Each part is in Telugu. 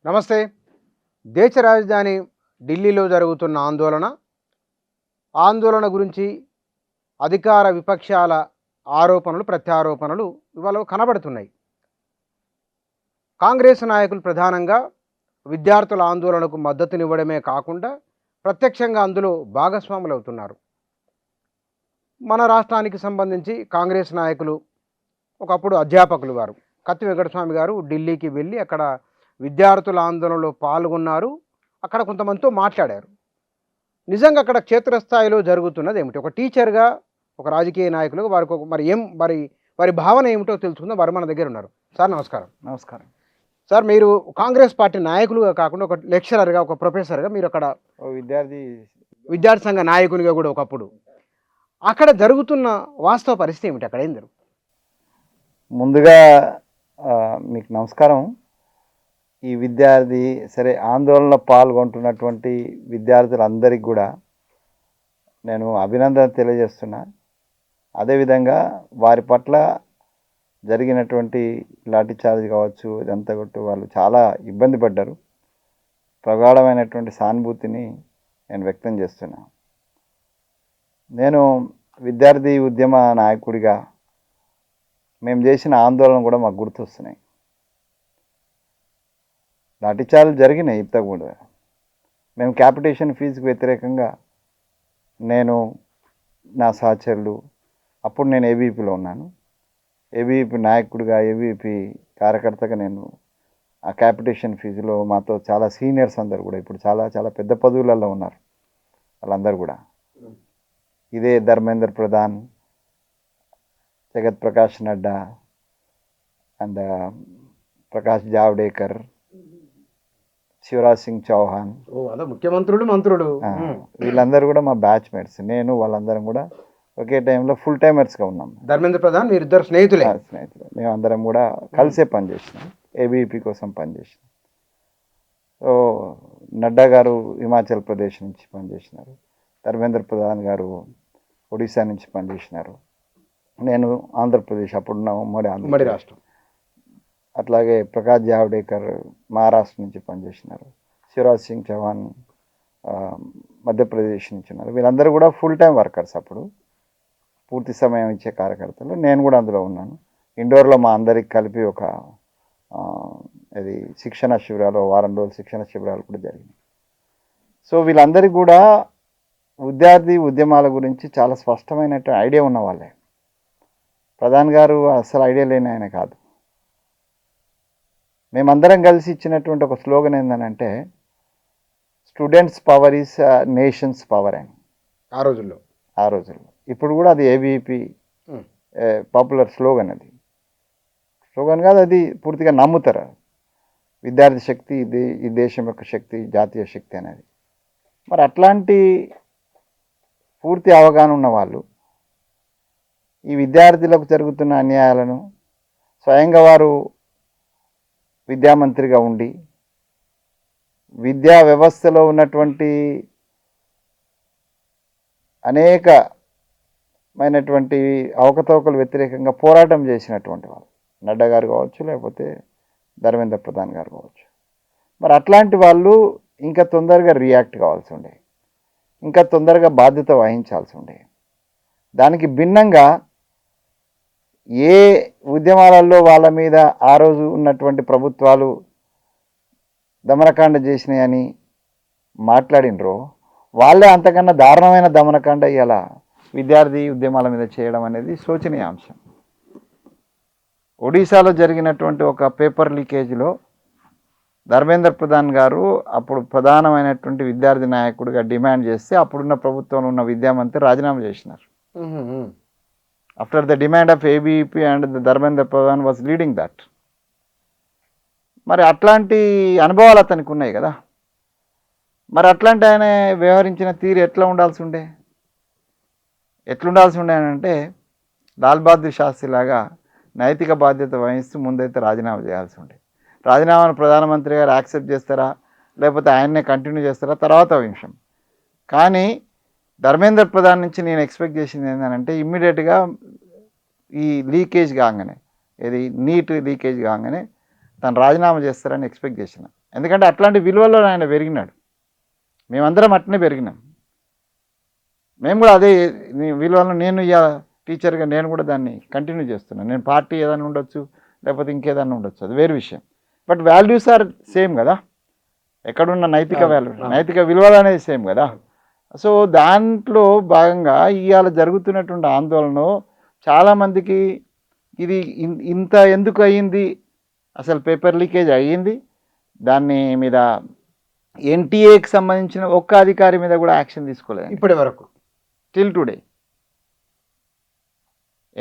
నమస్తే. దేశ రాజధాని ఢిల్లీలో జరుగుతున్న ఆందోళన గురించి అధికార విపక్షాల ఆరోపణలు, ప్రత్యారోపణలు ఇవాళ కనబడుతున్నాయి. కాంగ్రెస్ నాయకులు ప్రధానంగా విద్యార్థుల ఆందోళనకు మద్దతునివ్వడమే కాకుండా ప్రత్యక్షంగా అందులో భాగస్వాములవుతున్నారు. మన రాష్ట్రానికి సంబంధించి కాంగ్రెస్ నాయకులు ఒకప్పుడు అధ్యాపకులు వారు కత్తి వెంకటస్వామి గారు ఢిల్లీకి వెళ్ళి అక్కడ విద్యార్థుల ఆందోళనలో పాల్గొన్నారు. అక్కడ కొంతమందితో మాట్లాడారు. నిజంగా అక్కడ క్షేత్రస్థాయిలో జరుగుతున్నది ఏమిటి? ఒక టీచర్గా, ఒక రాజకీయ నాయకులుగా వారి భావన ఏమిటో తెలుసుకుందాం. వారు మన దగ్గర ఉన్నారు. సార్ నమస్కారం. నమస్కారం సార్, మీరు కాంగ్రెస్ పార్టీ నాయకులుగా కాకుండా ఒక లెక్చరర్గా, ఒక ప్రొఫెసర్గా మీరు అక్కడ విద్యార్థి సంఘ నాయకునిగా కూడా ఒకప్పుడు అక్కడ జరుగుతున్న వాస్తవ పరిస్థితి ఏమిటి? అక్కడ ఏం జరుగుతుంది? ముందుగా మీకు నమస్కారం. ఈ ఆందోళనలో పాల్గొంటున్నటువంటి విద్యార్థులందరికీ కూడా నేను అభినందన తెలియజేస్తున్నా. అదేవిధంగా వారి పట్ల జరిగినటువంటి లాఠీ చార్జ్ కావచ్చు, ఇదంతా కొట్టు వాళ్ళు చాలా ఇబ్బంది పడ్డారు. ప్రగాఢమైనటువంటి సానుభూతిని నేను వ్యక్తం చేస్తున్నా. నేను విద్యార్థి ఉద్యమ నాయకుడిగా మేము చేసిన ఆందోళన కూడా మాకు గుర్తొస్తున్నాయి. లాఠీచార్జ్ జరిగినాయి. ఇంత కూడా మేము క్యాపిటేషన్ ఫీజుకు వ్యతిరేకంగా నేను, నా సహచరులు, అప్పుడు నేను ఏబీపీలో ఉన్నాను, ఏబీపీ నాయకుడిగా, ఏబీపీ కార్యకర్తగా నేను ఆ క్యాపిటేషన్ ఫీజులో మాతో చాలా సీనియర్స్ అందరు కూడా ఇప్పుడు చాలా చాలా పెద్ద పదవులలో ఉన్నారు. వాళ్ళందరూ కూడా ఇదే ధర్మేంద్ర ప్రధాన్, జగత్ ప్రకాష్ నడ్డా అండ్ ప్రకాష్ జావడేకర్, శివరాజ్ సింగ్ చౌహాన్, మంత్రులు వీళ్ళందరూ కూడా మా బ్యాచ్ మేట్స్. నేను వాళ్ళందరం కూడా ఒకే టైంలో ఫుల్ టైమర్స్గా ఉన్నాం. ధర్మేంద్ర ప్రధాన్ మీరిద్దరు స్నేహితులు. మేమందరం కూడా కలిసే పనిచేసినాం, ఏబీపీ కోసం పనిచేసినాం. సో నడ్డా గారు హిమాచల్ ప్రదేశ్ నుంచి పనిచేసినారు, ధర్మేంద్ర ప్రధాన్ గారు ఒడిశా నుంచి పనిచేసినారు, నేను ఆంధ్రప్రదేశ్, అప్పుడున్న ఉమ్మడి రాష్ట్రం. అట్లాగే ప్రకాష్ జావడేకర్ మహారాష్ట్ర నుంచి పనిచేసినారు, శివరాజ్ సింగ్ చౌహాన్ మధ్యప్రదేశ్ నుంచి ఉన్నారు. వీళ్ళందరూ కూడా ఫుల్ టైం వర్కర్స్, అప్పుడు పూర్తి సమయం ఇచ్చే కార్యకర్తలు. నేను కూడా అందులో ఉన్నాను. ఇండోర్లో మా అందరికి కలిపి ఒక శిక్షణ శిబిరాలు, వారం రోజులు శిక్షణ శిబిరాలు కూడా జరిగినాయి. సో వీళ్ళందరికీ కూడా విద్యార్థి ఉద్యమాల గురించి చాలా స్పష్టమైనటువంటి ఐడియా ఉన్న వాళ్ళే. ప్రధాన్ గారు అసలు ఐడియా లేని ఆయన కాదు. మేమందరం కలిసి ఇచ్చినటువంటి ఒక స్లోగన్ ఏంటంటే students power is nations power అని ఆ రోజుల్లో. ఇప్పుడు కూడా అది ఏబీపీ పాపులర్ స్లోగన్. అది స్లోగన్ కాదు, అది పూర్తిగా నమ్ముతారు. విద్యార్థి శక్తి ఈ దేశం యొక్క శక్తి, జాతీయ శక్తి అనేది. మరి అట్లాంటి పూర్తి అవగాహన ఉన్న వాళ్ళు ఈ విద్యార్థులకు జరుగుతున్న అన్యాయాలను స్వయంగా వారు విద్యామంత్రిగా ఉండి విద్యా వ్యవస్థలో ఉన్నటువంటి అనేకమైనటువంటి అవకతవకలు వ్యతిరేకంగా పోరాటం చేసినటువంటి వాళ్ళు, నడ్డా గారు కావచ్చు, లేకపోతే ధర్మేంద్ర ప్రధాన్ గారు కావచ్చు. మరి అట్లాంటి వాళ్ళు ఇంకా తొందరగా రియాక్ట్ కావాల్సి ఉండే, ఇంకా తొందరగా బాధ్యత వహించాల్సి ఉండే. దానికి భిన్నంగా ఏ ఉద్యమాలలో వాళ్ళ మీద ఆ రోజు ఉన్నటువంటి ప్రభుత్వాలు దమనకాండ చేసినాయని మాట్లాడినరో, వాళ్ళే అంతకన్నా దారుణమైన దమనకాండ ఇలా విద్యార్థి ఉద్యమాల మీద చేయడం అనేది శోచనీయాంశం. ఒడిశాలో జరిగినటువంటి ఒక పేపర్ లీకేజ్లో ధర్మేంద్ర ప్రధాన్ గారు అప్పుడు ప్రధానమైనటువంటి విద్యార్థి నాయకుడిగా డిమాండ్ చేస్తే అప్పుడున్న ప్రభుత్వంలో ఉన్న విద్యామంత్రి రాజీనామా చేసినారు. After the demand of ABP and Dharmendra Pradhan was leading that. మరి అట్లాంటి అనుభవాలు అతనికి ఉన్నాయి కదా. మరి అట్లాంటి ఆయన వ్యవహరించిన తీరు ఎట్లుండాల్సి ఉండే అంటే లాల్ బహదూర్ శాస్త్రి లాగా నైతిక బాధ్యత వహిస్తూ ముందైతే రాజీనామా చేయాల్సి ఉండే. రాజీనామాను ప్రధానమంత్రి గారు యాక్సెప్ట్ చేస్తారా, లేకపోతే ఆయన్నే కంటిన్యూ చేస్తారా తర్వాత విషయం. కానీ ధర్మేంద్ర ప్రధాన్ నుంచి నేను ఎక్స్పెక్ట్ చేసింది ఏంటంటే ఇమ్మీడియట్గా ఈ లీకేజ్ కాగానే, నీట్ లీకేజ్ కాగానే తను రాజీనామా చేస్తారని ఎక్స్పెక్ట్ చేసిన. ఎందుకంటే అట్లాంటి విలువల్లో ఆయన పెరిగినాడు. మేమందరం అట్నే పెరిగినాం. మేము కూడా అదే విలువలను నేను టీచర్గా నేను కూడా దాన్ని కంటిన్యూ చేస్తున్నాను. నేను పార్టీ ఏదైనా ఉండొచ్చు, లేకపోతే ఇంకేదైనా ఉండొచ్చు, అది వేరే విషయం. బట్ వాల్యూస్ ఆర్ సేమ్ కదా, ఎక్కడున్న నైతిక విలువలు అనేది సేమ్ కదా. సో దాంట్లో భాగంగా ఇవాళ జరుగుతున్నటువంటి ఆందోళన చాలామందికి ఇది ఇంత ఎందుకు అయ్యింది, అసలు పేపర్ లీకేజ్ అయ్యింది, దాన్ని మీద ఎన్టీఏకి సంబంధించిన ఒక్క అధికారి మీద కూడా యాక్షన్ తీసుకోలేదు ఇప్పటి వరకు, టిల్ టుడే.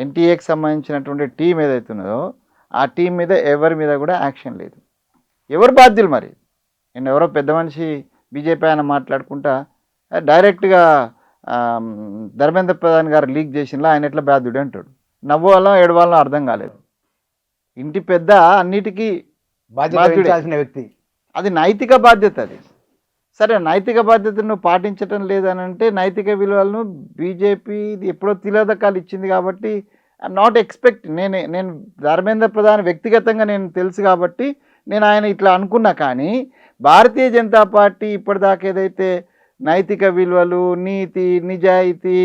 ఎన్టీఏకి సంబంధించినటువంటి టీం ఏదైతే ఉన్నదో ఆ టీం మీద ఎవరి మీద కూడా యాక్షన్ లేదు. ఎవరు బాధ్యులు మరి? నేను ఎవరో పెద్ద మనిషి బీజేపీ ఆయన మాట్లాడుకుంటా డైరెక్ట్గా ధర్మేంద్ర ప్రధాన్ గారు లీక్ చేసినలా ఆయన ఎట్లా బాధ్యుడు అంటాడు. నవ్వాలో ఏడవాలో అర్థం కాలేదు. ఇంటి పెద్ద అన్నిటికీ బాధ్యత వ్యక్తి, అది నైతిక బాధ్యత. అది సరే, నైతిక బాధ్యతను పాటించటం లేదనంటే నైతిక విలువలను బీజేపీ ఎప్పుడో తిలోదకాలు ఇచ్చింది కాబట్టి ఐఎమ్ నాట్ ఎక్స్పెక్ట్. నేను ధర్మేంద్ర ప్రధాన్ వ్యక్తిగతంగా నేను తెలుసు కాబట్టి నేను ఆయన ఇట్లా అనుకున్నా. కానీ భారతీయ జనతా పార్టీ ఇప్పటిదాకా ఏదైతే నైతిక విలువలు, నీతి, నిజాయితీ,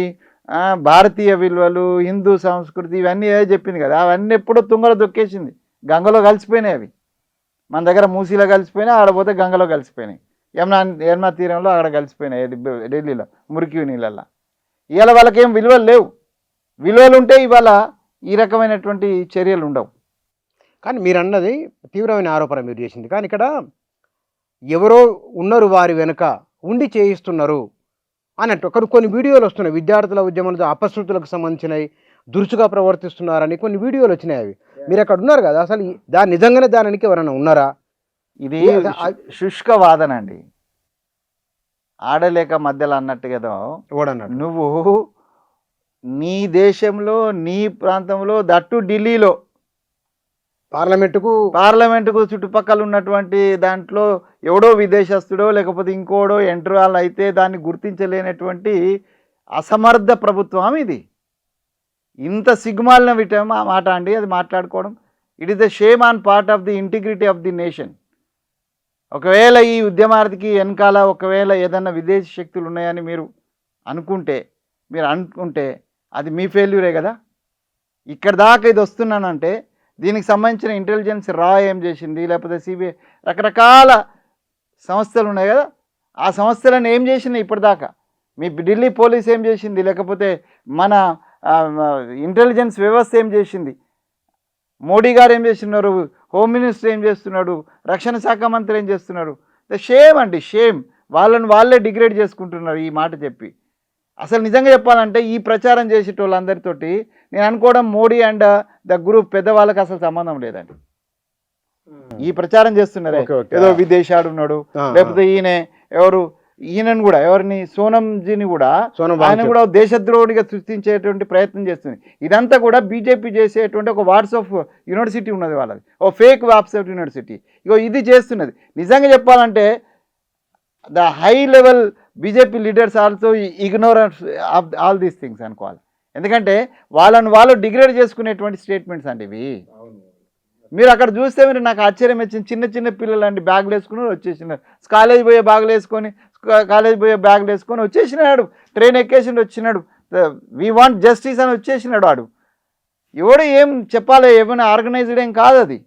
భారతీయ విలువలు, హిందూ సంస్కృతి ఇవన్నీ ఏదో చెప్పింది కదా, అవన్నీ ఎప్పుడో తుంగలో దొక్కేసింది, గంగలో కలిసిపోయినాయి. అవి మన దగ్గర మూసీలో కలిసిపోయినాయి, ఆడపోతే గంగలో కలిసిపోయినాయి, యమునా తీరంలో అక్కడ కలిసిపోయినాయి, ఢిల్లీలో మురికి నీళ్ళల్లో. ఇవాళ వాళ్ళకేం విలువలు లేవు. విలువలు ఉంటే ఇవాళ ఈ రకమైనటువంటి చర్యలు ఉండవు. కానీ మీరు అన్నది తీవ్రమైన ఆరోపణ మీరు చేసింది. కానీ ఇక్కడ ఎవరో ఉన్నారు వారి వెనుక ఉండి చేయిస్తున్నారు అన్నట్టు కొన్ని వీడియోలు వస్తున్నాయి. విద్యార్థుల ఉద్యమంలో అపశృతులకు సంబంధించినవి, దురుసుగా ప్రవర్తిస్తున్నారని కొన్ని వీడియోలు వచ్చినాయి. అవి మీరు అక్కడ ఉన్నారు కదా, అసలు దాని నిజంగానే దానికి ఎవరైనా ఉన్నారా? ఇది శుష్క వాదన అండి. ఆడలేక మధ్యలో అన్నట్టు కదా, నువ్వు నీ దేశంలో నీ ప్రాంతంలో దట్టు ఢిల్లీలో పార్లమెంటుకు చుట్టుపక్కల ఉన్నటువంటి దాంట్లో ఎవడో విదేశస్తుడో లేకపోతే ఇంకోడో ఎంట్రాల్ అయితే దాన్ని గుర్తించలేనటువంటి అసమర్థ ప్రభుత్వం ఇది. ఇంత సిగ్గుమాలిన విటం ఆ మాట అండి అది మాట్లాడుకోవడం. It is the shame on part of the integrity of the nation. ఒకవేళ ఈ ఉద్యమార్థికి వెనకాల ఒకవేళ ఏదన్నా విదేశీ శక్తులు ఉన్నాయని మీరు అనుకుంటే అది మీ ఫెయిల్యూరే కదా. ఇక్కడ దాకా ఇది వస్తున్నానంటే దీనికి సంబంధించిన ఇంటెలిజెన్స్ ఏం చేసింది, లేకపోతే సిబిఐ రకరకాల సంస్థలు ఉన్నాయి కదా, ఆ సంస్థలను ఏం చేసింది ఇప్పటిదాకా? మీ ఢిల్లీ పోలీస్ ఏం చేసింది, లేకపోతే మన ఇంటెలిజెన్స్ వ్యవస్థ ఏం చేసింది, మోడీ గారు ఏం చేస్తున్నారు, హోమ్ మినిస్టర్ ఏం చేస్తున్నాడు, రక్షణ శాఖ మంత్రి ఏం చేస్తున్నారు? షేమ్ అండి, షేమ్. వాళ్ళే డిగ్రేడ్ చేసుకుంటున్నారు ఈ మాట చెప్పి. అసలు నిజంగా చెప్పాలంటే ఈ ప్రచారం చేసేటోళ్ళందరితోటి నేను అనుకోవడం మోడీ అండ్ ద గ్రూప్ పెద్దవాళ్ళకి అసలు సంబంధం లేదండి. ఈ ప్రచారం చేస్తున్నారే, ఏదో విదేశాడు ఉన్నాడు, లేకపోతే ఈయనను కూడా ఎవరిని సోనంజీని కూడా ఆయన కూడా దేశద్రోహిగా సృష్టించేటువంటి ప్రయత్నం చేస్తుంది. ఇదంతా కూడా బీజేపీ చేసేటువంటి ఒక వాట్సాప్ యూనివర్సిటీ ఉన్నది వాళ్ళది, ఓ ఫేక్ వాట్సాప్ యూనివర్సిటీ. ఇగో ఇది చేస్తున్నది. నిజంగా చెప్పాలంటే the high level BJP leaders also ignorance of all these things అనుకోవాలి. ఎందుకంటే వాళ్ళు డిగ్రేడ్ చేసుకునేటువంటి స్టేట్మెంట్స్ అండి ఇవి. మీరు అక్కడ చూస్తే మీరు నాకు ఆశ్చర్యం వచ్చింది, చిన్న పిల్లలు అండి బ్యాగులు వేసుకుని వచ్చేసినారు, కాలేజ్ పోయే బ్యాగులు వేసుకొని వచ్చేసినాడు, ట్రైన్ ఎక్కేసిండు వచ్చినాడు, వీ వాంట్ జస్టిస్ అని వచ్చేసినాడు వాడు. ఎవడు ఏం చెప్పాలి, ఏమైనా ఆర్గనైజ్డ్ ఏం కాదు అది.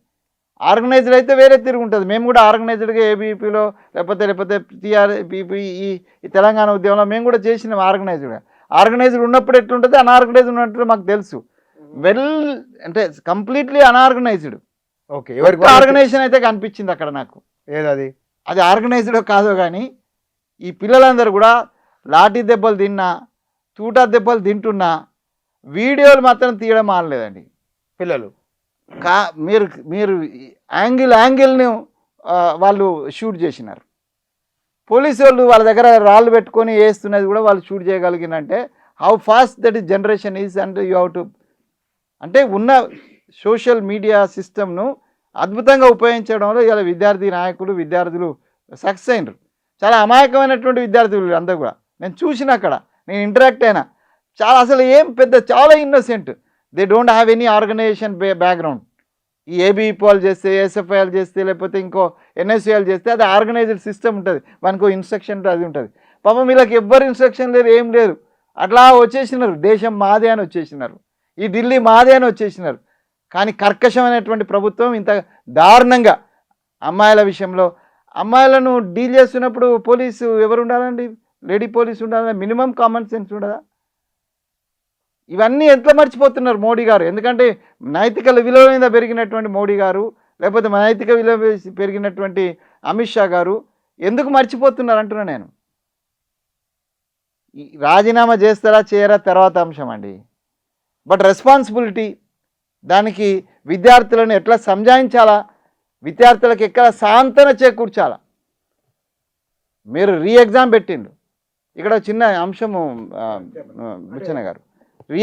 ఆర్గనైజ్డ్ అయితే వేరే తిరుగుంటుంది. మేము కూడా ఆర్గనైజ్డ్గా ఏబీపీలో లేకపోతే టీఆర్పీపీ ఈ తెలంగాణ ఉద్యమంలో మేము కూడా చేసినాం ఆర్గనైజ్డ్ ఉన్నప్పుడు ఎట్లుంటుంది, అన్ఆర్గనైజ్డ్ ఉన్నట్టు మాకు తెలుసు. అంటే కంప్లీట్లీ అన్ఆర్గనైజ్డ్. ఓకే, ఆర్గనైజేషన్ అయితే కనిపించింది అక్కడ నాకు. అది ఆర్గనైజ్డ్ కాదో కానీ ఈ పిల్లలందరూ కూడా లాఠీ దెబ్బలు తిన్నా, తూటా దెబ్బలు తింటున్నా వీడియోలు మాత్రం తీయడం మానలేదండి పిల్లలు. మీరు యాంగిల్ని వాళ్ళు షూట్ చేసినారు. పోలీసు వాళ్ళు వాళ్ళ దగ్గర రాళ్ళు పెట్టుకొని వేస్తున్నది కూడా వాళ్ళు షూట్ చేయగలిగినంటే how fast that is generation is and you have to అంటే ఉన్న సోషల్ మీడియా సిస్టమ్ను అద్భుతంగా ఉపయోగించడంలో ఇలా విద్యార్థులు సక్సెస్ అయినరు. చాలా అమాయకమైనటువంటి విద్యార్థులు అందరూ కూడా నేను చూసిన అక్కడ, నేను ఇంటరాక్ట్ అయినా. చాలా అసలు ఏం చాలా innocent. They don't have any organization background. ఈ ఏబీఈపీలు చేస్తే, ఎస్ఎఫ్ఐలు చేస్తే, లేకపోతే ఇంకో ఎన్ఎస్యూఎల్ చేస్తే అది ఆర్గనైజ్డ్ సిస్టమ్ ఉంటుంది, మనకు ఇన్స్ట్రక్షన్ అది ఉంటుంది. పాపం వీళ్ళకి ఎవ్వరు ఇన్స్ట్రక్షన్ లేదు, ఏం లేదు, అట్లా వచ్చేసినారు. దేశం మాదే అని వచ్చేసినారు, ఈ ఢిల్లీ మాదే అని వచ్చేసినారు. కానీ కర్కశమైనటువంటి ప్రభుత్వం ఇంత దారుణంగా అమ్మాయిల విషయంలో, అమ్మాయిలను డీల్ చేస్తున్నప్పుడు పోలీసు ఎవరు ఉండాలండి? లేడీ పోలీసు ఉండాలి, మినిమం కామన్ సెన్స్ ఉండదా? ఇవన్నీ ఎట్లా మర్చిపోతున్నారు మోడీ గారు? ఎందుకంటే నైతిక విలువ మీద పెరిగినటువంటి మోడీ గారు, లేకపోతే నైతిక విలువ పెరిగినటువంటి అమిత్ షా గారు ఎందుకు మర్చిపోతున్నారు అంటున్నా నేను. రాజీనామా చేస్తారా చేయరా తర్వాత అంశం అండి, బట్ రెస్పాన్సిబిలిటీ, దానికి విద్యార్థులను ఎట్లా సంజాయించాలా, విద్యార్థులకు ఎక్కడ సాంతన చేకూర్చాలా. మీరు ఎగ్జామ్ పెట్టిండ్రు, ఇక్కడ చిన్న అంశము ముచ్చన గారు,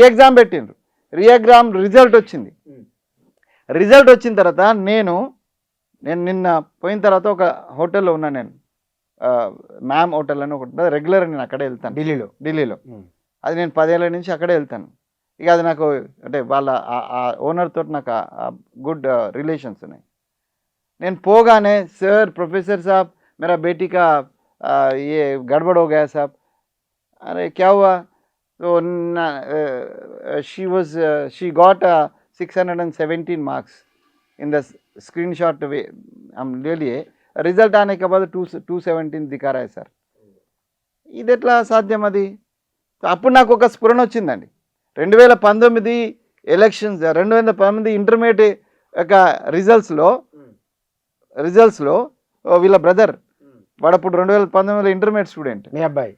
ఎగ్జామ్ పెట్టిండ్రు, ఎగ్జామ్ రిజల్ట్ వచ్చింది. రిజల్ట్ వచ్చిన తర్వాత నేను నిన్న పోయిన తర్వాత ఒక హోటల్లో ఉన్నాను నేను, మ్యామ్ హోటల్ అని ఒకటి రెగ్యులర్, నేను అక్కడే వెళ్తాను ఢిల్లీలో. అది నేను 10 ఏళ్ళ నుంచి అక్కడే వెళ్తాను. ఇక అది నాకు అంటే వాళ్ళ ఓనర్ తోటి నాకు గుడ్ రిలేషన్స్ ఉన్నాయి. నేను పోగానే, సార్ ప్రొఫెసర్ సాబ్ मेरा बेटी का ये गड़बड़ हो गया साहब. अरे क्या हुआ? तो she got 617 marks in the screenshot way हम ले लिए. रिजल्ट आने के बाद 217 दिखा रहा है సార్. ఇది ఎట్లా సాధ్యం? అది అప్పుడు నాకు ఒక స్ఫురణ వచ్చిందండి. 2019 ఎలక్షన్స్, 2019 ఇంటర్మీడియట్ యొక్క రిజల్ట్స్లో వీళ్ళ బ్రదర్, వాడు అప్పుడు 2019లో ఇంటర్మీడియట్ స్టూడెంట్, మీ అబ్బాయి.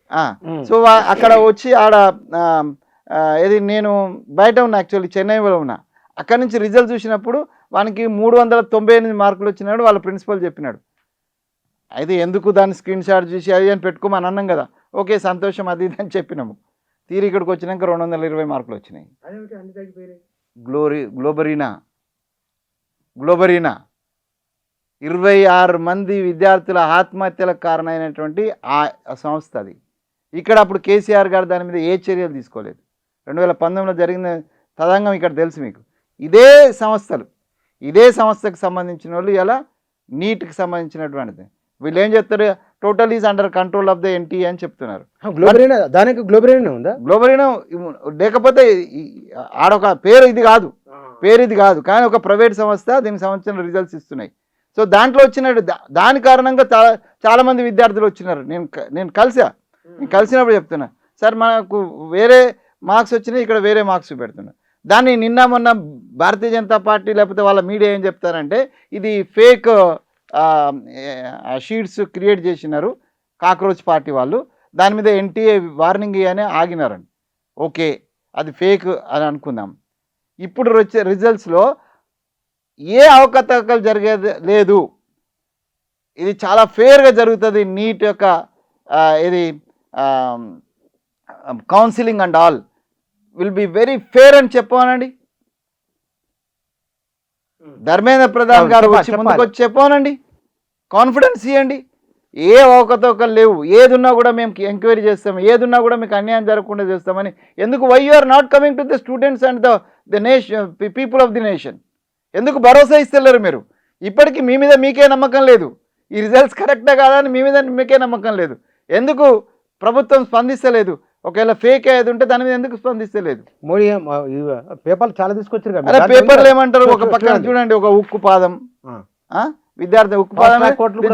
సో అక్కడ వచ్చి ఆడ ఏది, నేను బయట ఉన్నా, యాక్చువల్లీ చెన్నైలో ఉన్నా. అక్కడి నుంచి రిజల్ట్ చూసినప్పుడు వానికి 398 మార్కులు వచ్చినాడు. వాళ్ళ ప్రిన్సిపల్ చెప్పినాడు, అయితే ఎందుకు దాన్ని స్క్రీన్ షాట్ చూసి అది అని పెట్టుకోమని అన్నాం కదా, ఓకే సంతోషం అది ఇది అని చెప్పినాము. తీరి ఇక్కడికి వచ్చినాక 220 మార్కులు వచ్చినాయి. గ్లోబరీనా 26 మంది విద్యార్థుల ఆత్మహత్యలకు కారణమైనటువంటి ఆ సంస్థ అది. ఇక్కడ అప్పుడు కేసీఆర్ గారు దాని మీద ఏ చర్యలు తీసుకోలేదు. 2019లో జరిగిన తదంగం ఇక్కడ తెలుసు మీకు. ఇదే సంస్థకు సంబంధించిన వాళ్ళు ఇలా నీట్కి సంబంధించినటువంటిది వీళ్ళు ఏం చెప్తారు, total is under control of the NTA అని చెప్తున్నారు. గ్లోబరీనా ఉందా? గ్లోబరీనా లేకపోతే ఆడొక పేరు ఇది కాదు, కానీ ఒక ప్రైవేట్ సంస్థ దీనికి సంబంధించిన రిజల్ట్స్ ఇస్తున్నాయి. సో దాంట్లో వచ్చినట్టు దాని కారణంగా చాలామంది విద్యార్థులు వచ్చినారు. నేను కలిసినప్పుడు చెప్తున్నా, సార్ మనకు వేరే మార్క్స్ వచ్చినాయి, ఇక్కడ వేరే మార్క్స్ పెడుతున్నారు. దాన్ని నిన్న మొన్న భారతీయ జనతా పార్టీ లేకపోతే వాళ్ళ మీడియా ఏం చెప్తారంటే ఇది ఫేక్ షీట్స్ క్రియేట్ చేసినారు కాక్రోచ్ పార్టీ వాళ్ళు, దాని మీద ఎన్టీఏ వార్నింగ్ ఇవ్వని ఆగినారండి. ఓకే, అది ఫేక్ అని అనుకుందాం. ఇప్పుడు వచ్చే రిజల్ట్స్లో ఏ అవకతవకలు జరిగేది లేదు, ఇది చాలా ఫేర్గా జరుగుతుంది. నీట్ యొక్క ఇది counselling and all will be very fair అని చెప్పానండి. ధర్మేంద్ర ప్రధాన్ గారు వచ్చి ముందుకు వచ్చి చెప్పానండి, కాన్ఫిడెన్స్ ఇవ్వండి. ఏ అవకతవకలు లేవు, ఏది ఉన్నా కూడా మేము ఎంక్వైరీ చేస్తాం, ఏది ఉన్నా కూడా మీకు అన్యాయం జరగకుండా చేస్తామని. ఎందుకు why you are not coming to the students and the nation people of the nation? ఎందుకు భరోసా ఇస్తలేరు మీరు? ఇప్పటికీ మీ మీద మీకే నమ్మకం లేదు, ఈ రిజల్ట్స్ కరెక్టా కాదా అని మీ మీద మీకే నమ్మకం లేదు. ఎందుకు ప్రభుత్వం స్పందిస్తలేదు? ఒకవేళ ఫేక్ ఏది ఉంటే దాని మీద ఎందుకు స్పందిస్తలేదు? మోడీ పేపర్లు చాలా తీసుకొచ్చారు కదా. అదే పేపర్లు ఏమంటారు, ఒక పక్కన చూడండి, ఒక ఉక్కు పాదం, విద్యార్థి ఉక్కు పాదం,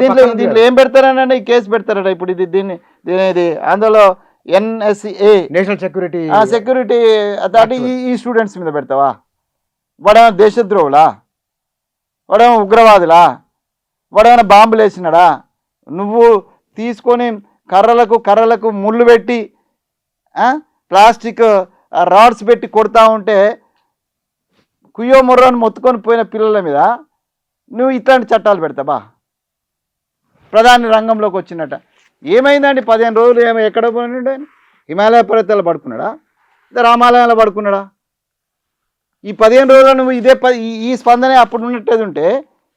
దీంట్లో ఏం పెడతారనండి, ఈ కేసు పెడతారట. ఇప్పుడు ఇది అందులో NSA నేషనల్ సెక్యూరిటీ అథారిటీ ఈ స్టూడెంట్స్ మీద పెడతావా? వాడేమైనా దేశద్రోహులా? వాడేమైనా ఉగ్రవాదులా? వాడేమైనా బాంబులు వేసినాడా? నువ్వు తీసుకొని కర్రలకు ముళ్ళు పెట్టి ప్లాస్టిక్ రాడ్స్ పెట్టి కొడతా ఉంటే కుయ్యో ముర్రని మొత్తుకొని పోయిన పిల్లల మీద నువ్వు ఇట్లాంటి చట్టాలు పెడతావా? ప్రధాని రంగంలోకి వచ్చినట్ట ఏమైందండి? 15 రోజులు ఎక్కడ పోయినాడు? హిమాలయ పర్వతాలు పడుకున్నాడా? రామాలయంలో పడుకున్నాడా? ఈ 15 రోజులు నువ్వు ఈ స్పందనే అప్పుడు ఉన్నట్టేది ఉంటే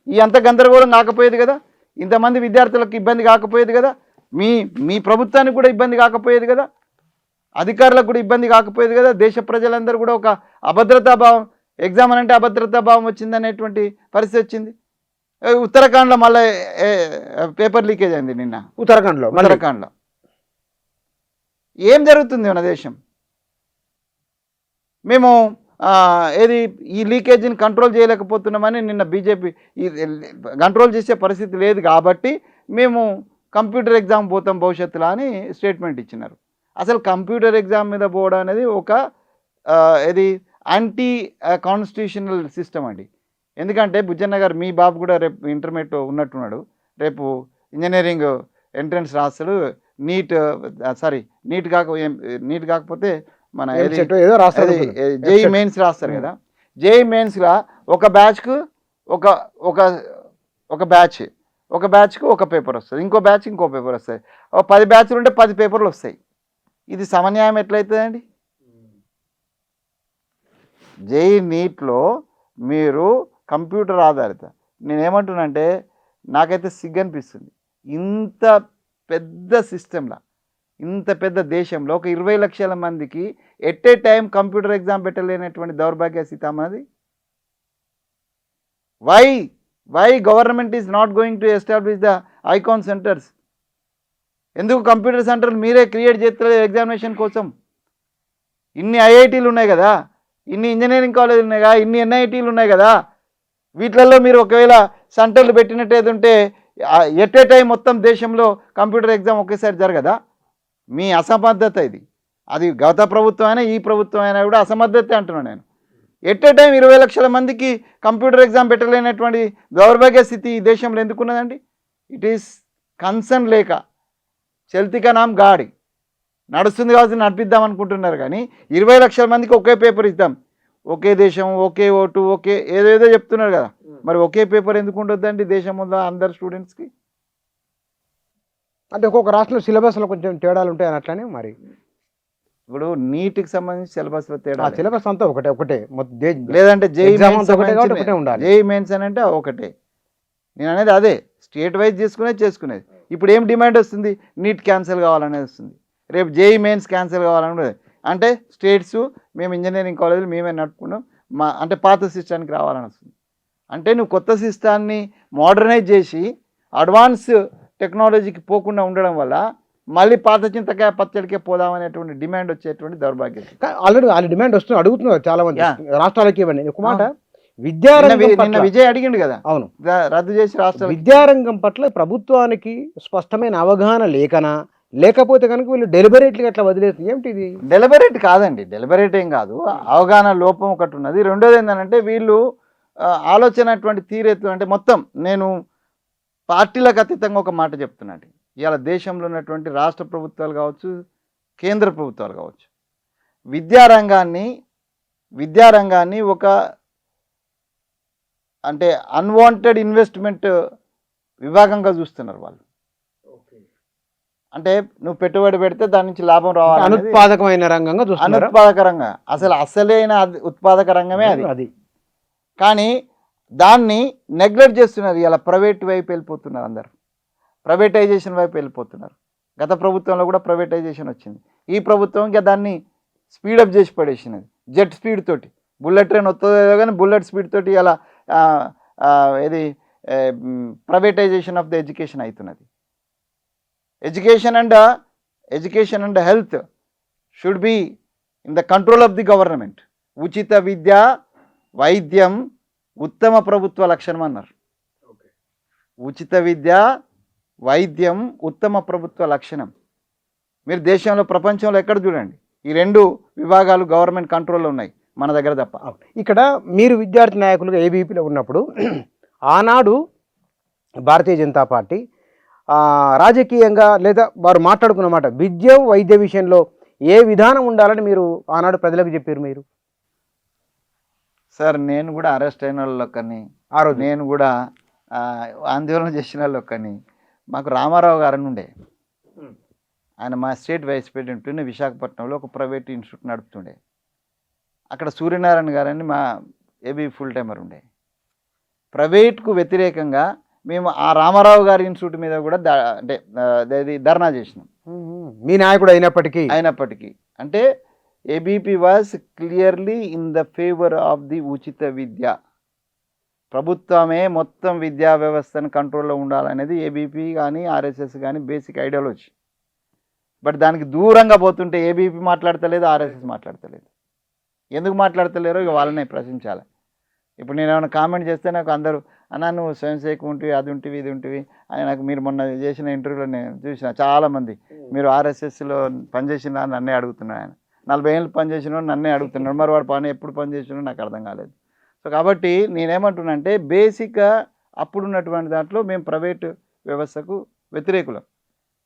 ఈ అంత గందరగోళం కాకపోయేది కదా, ఇంతమంది విద్యార్థులకు ఇబ్బంది కాకపోయేది కదా, మీ ప్రభుత్వానికి కూడా ఇబ్బంది కాకపోయేది కదా, అధికారులకు కూడా ఇబ్బంది కాకపోయేది కదా, దేశ ప్రజలందరూ కూడా ఒక అభద్రతా భావం ఎగ్జామ్ అంటే అభద్రతా భావం వచ్చింది అనేటువంటి పరిస్థితి వచ్చింది. ఉత్తరాఖండ్లో మళ్ళీ పేపర్ లీకేజ్ అయింది నిన్న. ఉత్తరాఖండ్లో ఏం జరుగుతుంది మన దేశం? మేము ఏది ఈ లీకేజీని కంట్రోల్ చేయలేకపోతున్నామని నిన్న బీజేపీ కంట్రోల్ చేసే పరిస్థితి లేదు కాబట్టి మేము కంప్యూటర్ ఎగ్జామ్ పోతాం భవిష్యత్తులో అని స్టేట్మెంట్ ఇచ్చినారు. అసలు కంప్యూటర్ ఎగ్జామ్ మీద పోవడం అనేది ఒక ఇది యాంటీ కాన్స్టిట్యూషనల్ సిస్టమ్ అండి. ఎందుకంటే బుజ్జన్న గారు మీ బాబు కూడా రేపు ఇంటర్మీడియట్ ఉన్నట్టున్నాడు, రేపు ఇంజనీరింగ్ ఎంట్రన్స్ రాస్తాడు. నీట్ కాకపోతే మన జేఈ మెయిన్స్ రాస్తారు కదా. జేఈ మెయిన్స్లో ఒక బ్యాచ్కు ఒక బ్యాచ్కు ఒక పేపర్ వస్తుంది, ఇంకో బ్యాచ్ ఇంకో పేపర్ వస్తుంది. 10 బ్యాచ్లు ఉంటే 10 పేపర్లు వస్తాయి. ఇది సమన్యాయం ఎట్లయితుందండి? జేఈ నీట్లో మీరు కంప్యూటర్ ఆధారిత, నేనేమంటున్నానంటే నాకైతే సిగ్గు అనిపిస్తుంది. ఇంత పెద్ద సిస్టంలో, ఇంత పెద్ద దేశంలో ఒక 20 లక్షల మందికి at a time computer exam పెట్టలేనటువంటి దౌర్భాగ్య స్థితి అన్నది. Why government is not going to establish the icon centres? ఎందుకు కంప్యూటర్ సెంటర్లు మీరే క్రియేట్ చేస్తలేదు ఎగ్జామినేషన్ కోసం? ఇన్ని ఐఐటీలు ఉన్నాయి కదా, ఇన్ని ఇంజనీరింగ్ కాలేజీలు ఉన్నాయి కదా, ఇన్ని ఎన్ఐటీలు ఉన్నాయి కదా, వీటిలలో మీరు ఒకవేళ సెంటర్లు పెట్టినట్టయితే ఉంటే ఎట్ ఏ టైం మొత్తం దేశంలో కంప్యూటర్ ఎగ్జామ్ ఒకేసారి జరగదా? మీ అసమర్థత ఇది. అది గత ప్రభుత్వం అయినా ఈ ప్రభుత్వం అయినా కూడా అసమర్థతే అంటున్నాను నేను. ఎట్ ఏ టైం 20 లక్షల మందికి కంప్యూటర్ ఎగ్జామ్ పెట్టలేనటువంటి దౌర్భాగ్య స్థితి ఈ దేశంలో ఎందుకున్నదండి? ఇట్ ఈస్ కన్సర్న్ లేక చల్తికా నామ్ గాడి నడుస్తుంది కాబట్టి నడిపిద్దాం అనుకుంటున్నారు. కానీ 20 లక్షల మందికి ఒకే పేపర్ ఇద్దాం, ఒకే దేశం, ఒకే ఓటు, ఒకే ఏదేదో చెప్తున్నారు కదా, మరి ఒకే పేపర్ ఎందుకు ఉండొద్దండి దేశంలో అందరు స్టూడెంట్స్కి? అంటే ఒక్కొక్క రాష్ట్రంలో సిలబస్లో కొంచెం తేడాలు ఉంటాయి అని అట్లనే. మరి ఇప్పుడు నీట్కి సంబంధించి సిలబస్లో తేడా, సిలబస్ అంతా ఒకటే లేదంటే జేఈ ఉండాలి. జేఈ మెయిన్స్ అని అంటే ఒకటే. నేను అనేది అదే స్టేట్ వైజ్ చేసుకునేది. ఇప్పుడు ఏం డిమాండ్ వస్తుంది? నీట్ క్యాన్సిల్ కావాలనేది వస్తుంది. రేపు జేఈ మెయిన్స్ క్యాన్సిల్ కావాలని అంటే స్టేట్స్ మేము ఇంజనీరింగ్ కాలేజీలు మేమే నడుపుకున్నాం అంటే పాత సిస్టానికి రావాలని వస్తుంది. అంటే నువ్వు కొత్త సిస్టాన్ని మోడర్నైజ్ చేసి అడ్వాన్స్ టెక్నాలజీకి పోకుండా ఉండడం వల్ల మళ్ళీ పాత చింతకాయ పచ్చడికే పోదామనేటువంటి డిమాండ్ వచ్చేటువంటి దౌర్భాగ్యం. ఆల్రెడీ డిమాండ్ వస్తుంది, అడుగుతున్నారు చాలా మంది రాష్ట్రాలకి. ఇవ్వండి ఒక మాట, విద్యారంగం విజయ్ అడిగిండు కదా, అవును, రద్దు చేసి రాష్ట్ర విద్యారంగం పట్ల ప్రభుత్వానికి స్పష్టమైన అవగాహన లేకపోతే కనుక వీళ్ళు డెలిబరేట్గా అట్లా వదిలేస్తుంది. ఏమిటి ఇది? డెలిబరేట్ కాదండి, డెలిబరేట్ ఏం కాదు, అవగాహన లోపం ఒకటి ఉన్నది. రెండోది ఏంటంటే వీళ్ళు ఆలోచన అటువంటి తీరెత్తు అంటే మొత్తం నేను పార్టీలకు అతీతంగా ఒక మాట చెప్తున్నాను. ఇవాళ దేశంలో ఉన్నటువంటి రాష్ట్ర ప్రభుత్వాలు కావచ్చు, కేంద్ర ప్రభుత్వాలు కావచ్చు, విద్యారంగాన్ని ఒక అంటే అన్వాంటెడ్ ఇన్వెస్ట్మెంట్ విభాగంగా చూస్తున్నారు వాళ్ళు. అంటే నువ్వు పెట్టుబడి పెడితే దాని నుంచి లాభం రావాలి, అనుత్పాదకమైన రంగంగా చూస్తున్నారు. అనుత్పాదక రంగం అసలైన ఉత్పాదక రంగమే అది. కానీ దాన్ని నెగ్లెక్ట్ చేస్తున్నారు. ఇలా ప్రైవేట్ వైపు వెళ్ళిపోతున్నారు, అందరు ప్రైవేటైజేషన్ వైపు వెళ్ళిపోతున్నారు. గత ప్రభుత్వంలో కూడా ప్రైవేటైజేషన్ వచ్చింది, ఈ ప్రభుత్వం ఇంకా దాన్ని స్పీడప్ చేసి పడేసినది. జెట్ స్పీడ్ తోటి బుల్లెట్ ట్రైన్ వస్తుందో కానీ బుల్లెట్ స్పీడ్ తోటి ఇలా ఇది ప్రైవేటైజేషన్ ఆఫ్ ద ఎడ్యుకేషన్ అవుతున్నది. Education and health should be in the control of the government. ఉచిత విద్య, వైద్యం ఉత్తమ ప్రభుత్వ లక్షణం అన్నారు. ఉచిత విద్య, వైద్యం ఉత్తమ ప్రభుత్వ లక్షణం. మీరు దేశంలో ప్రపంచంలో ఎక్కడ చూడండి ఈ 2 విభాగాలు గవర్నమెంట్ కంట్రోల్లో ఉన్నాయి, మన దగ్గర తప్ప. ఇక్కడ మీరు విద్యార్థి నాయకులుగా ఏబీపీలో ఉన్నప్పుడు ఆనాడు భారతీయ జనతా పార్టీ రాజకీయంగా లేదా వారు మాట్లాడుకున్నమాట విద్య వైద్య విషయంలో ఏ విధానం ఉండాలని మీరు ఆనాడు ప్రజలకు చెప్పారు? మీరు సార్, నేను కూడా అరెస్ట్ అయిన వాళ్ళొక్కని, ఆ రోజు నేను కూడా ఆందోళన చేసిన వాళ్ళొక్కని. మాకు రామారావు గారని ఉండే, ఆయన మా స్టేట్ వైస్ ప్రెసిడెంట్ ఉండే, విశాఖపట్నంలో ఒక ప్రైవేట్ ఇన్స్టిట్యూట్ నడుపుతుండే. అక్కడ సూర్యనారాయణ గారని మా ఏబీ ఫుల్ టైమర్ ఉండే. ప్రైవేట్కు వ్యతిరేకంగా మేము ఆ రామారావు గారి ఇన్స్టిట్యూట్ మీద కూడా అంటే ధర్నా చేసినాం. మీ నాయకుడు అయినప్పటికీ అంటే ABP was clearly in the favour of the ఉచిత విద్య. ప్రభుత్వమే మొత్తం విద్యా వ్యవస్థను కంట్రోల్లో ఉండాలనేది ఏబీపీ కానీ ఆర్ఎస్ఎస్ కానీ బేసిక్ ఐడియాలజీ. బట్ దానికి దూరంగా పోతుంటే ఏబీపీ మాట్లాడతలేదు, ఆర్ఎస్ఎస్ మాట్లాడతలేదు. ఎందుకు మాట్లాడతలేరో ఇక వాళ్ళనే ప్రశ్నించాలి. ఇప్పుడు నేను ఏమైనా కామెంట్ చేస్తే నాకు అందరూ అన్నా నువ్వు స్వయం సేవకు ఉంటివి, అది ఉంటివి, ఇది ఉంటివి అని నాకు మీరు మొన్న చేసిన ఇంటర్వ్యూలో నేను చూసిన చాలామంది మీరు ఆర్ఎస్ఎస్లో పనిచేసిన నన్నే అడుగుతున్నాడు. ఆయన 40 ఏళ్ళు పనిచేసిన నన్నే అడుగుతున్నాడు. మరి వాడు పని ఎప్పుడు పనిచేసినో నాకు అర్థం కాలేదు. సో కాబట్టి నేనేమంటున్నానంటే బేసిక్గా అప్పుడున్నటువంటి దాంట్లో మేము ప్రైవేటు వ్యవస్థకు వ్యతిరేకులం.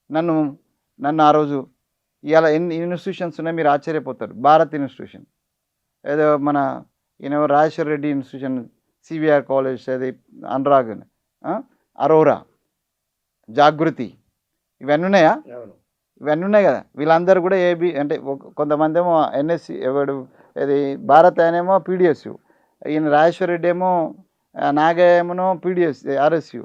నన్ను ఆ రోజు ఇవాళ ఎన్ని ఇన్స్టిట్యూషన్స్ ఉన్నాయి మీరు ఆశ్చర్యపోతారు. భారత్ ఇన్స్టిట్యూషన్, ఏదో మన Rajeshwara Reddy institution, CVR college, అది అనురాగ్, అరోరా, జాగృతి, ఇవన్నీ ఉన్నాయా? ఇవన్నీ ఉన్నాయి కదా. వీళ్ళందరూ కూడా ఏబీ అంటే కొంతమంది ఏమో ఎన్ఎస్సి, ఎవడు ఇది భారత్ ఆయనేమో పీడిఎస్యు, ఈయన రాజేశ్వర రెడ్డి ఏమో నాగేమో పీడిఎస్ ఆర్ఎస్యు,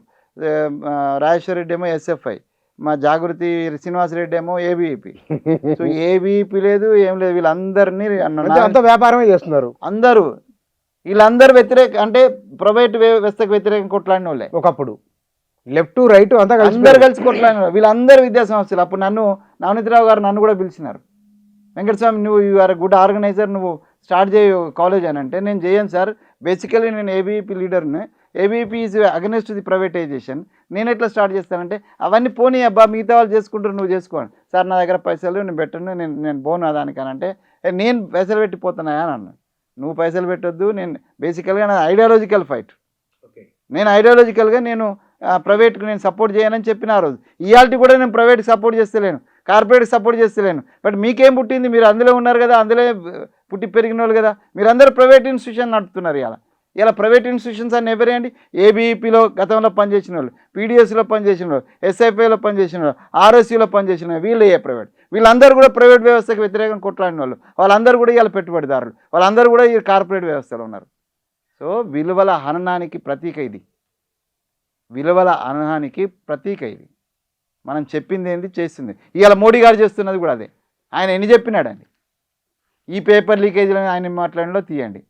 రాజేశ్వర రెడ్డి ఏమో ఎస్ఎఫ్ఐ, మా జాగృతి శ్రీనివాసరెడ్డి ఏమో ఏబీపీ. సో ఏబీపీ లేదు, ఏం లేదు. వీళ్ళందరినీ అంత వ్యాపారమే చేస్తున్నారు అందరూ. వీళ్ళందరూ వ్యతిరేక అంటే ప్రైవేట్ వ్యవస్థకు వ్యతిరేకం కొట్లాడిన వాళ్ళే. ఒకప్పుడు లెఫ్ట్ రైట్ అంతా అందరు కలిసి కొట్లాడిన వీళ్ళందరూ విద్యా సంస్థలు. అప్పుడు నవనీతరావు గారు నన్ను కూడా పిలిచినారు. వెంకటస్వామి నువ్వు యు ఆర్ గుడ్ ఆర్గనైజర్, నువ్వు స్టార్ట్ చేయ కాలేజ్ అని అంటే నేను చేయను సార్, బేసికలీ నేను ఏబీపీ లీడర్ని, ABP is against the privatisation, నేను ఎట్లా స్టార్ట్ చేస్తానంటే అవన్నీ పోనీ అబ్బా మిగతా వాళ్ళు చేసుకుంటారు నువ్వు చేసుకోండి సార్, నా దగ్గర పైసలు నేను పెట్టను, నేను పోను దానికనంటే నేను పైసలు పెట్టిపోతున్నాయా అని అన్నాను. నువ్వు పైసలు పెట్టొద్దు, నేను బేసికల్గా నా ఐడియాలజికల్ ఫైట్, నేను ఐడియాలజికల్గా నేను ప్రైవేట్కి నేను సపోర్ట్ చేయనని చెప్పిన ఆ రోజు. ఇవాళ కూడా నేను ప్రైవేట్కి సపోర్ట్ చేస్తలేను, కార్పొరేట్కి సపోర్ట్ చేస్తలేను. బట్ మీకేం పుట్టింది? మీరు అందులో ఉన్నారు కదా, అందులో పుట్టి పెరిగిన వాళ్ళు కదా, మీరందరూ ప్రైవేట్ ఇన్స్టిట్యూషన్ నడుపుతున్నారు. ఇలా ప్రైవేట్ ఇన్స్టిట్యూషన్స్ అన్ని ఎవరేయండి? ఏబీపీలో గతంలో పనిచేసిన వాళ్ళు, పీడిఎస్లో పనిచేసిన వాళ్ళు, ఎస్ఐఫ్ఐలో పనిచేసిన వాళ్ళు, ఆర్ఎస్సీలో పనిచేసిన వాళ్ళు, వీళ్ళు ప్రైవేట్. వీళ్ళందరూ కూడా ప్రైవేట్ వ్యవస్థకు వ్యతిరేకంగా కొట్లాడిన వాళ్ళు, వాళ్ళందరూ కూడా ఇలా పెట్టుబడిదారులు, వాళ్ళందరూ కూడా ఈ కార్పొరేట్ వ్యవస్థలో ఉన్నారు. సో విలువల హననానికి ప్రతీక ఇది, విలువల హననానికి ప్రతీక ఇది. మనం చెప్పింది ఏంది, చేస్తుంది. ఇవాళ మోడీ గారు చేస్తున్నది కూడా అదే. ఆయన ఎన్ని చెప్పినాడండి? ఈ పేపర్ లీకేజీలను ఆయన మాట్లాడినలో తీయండి.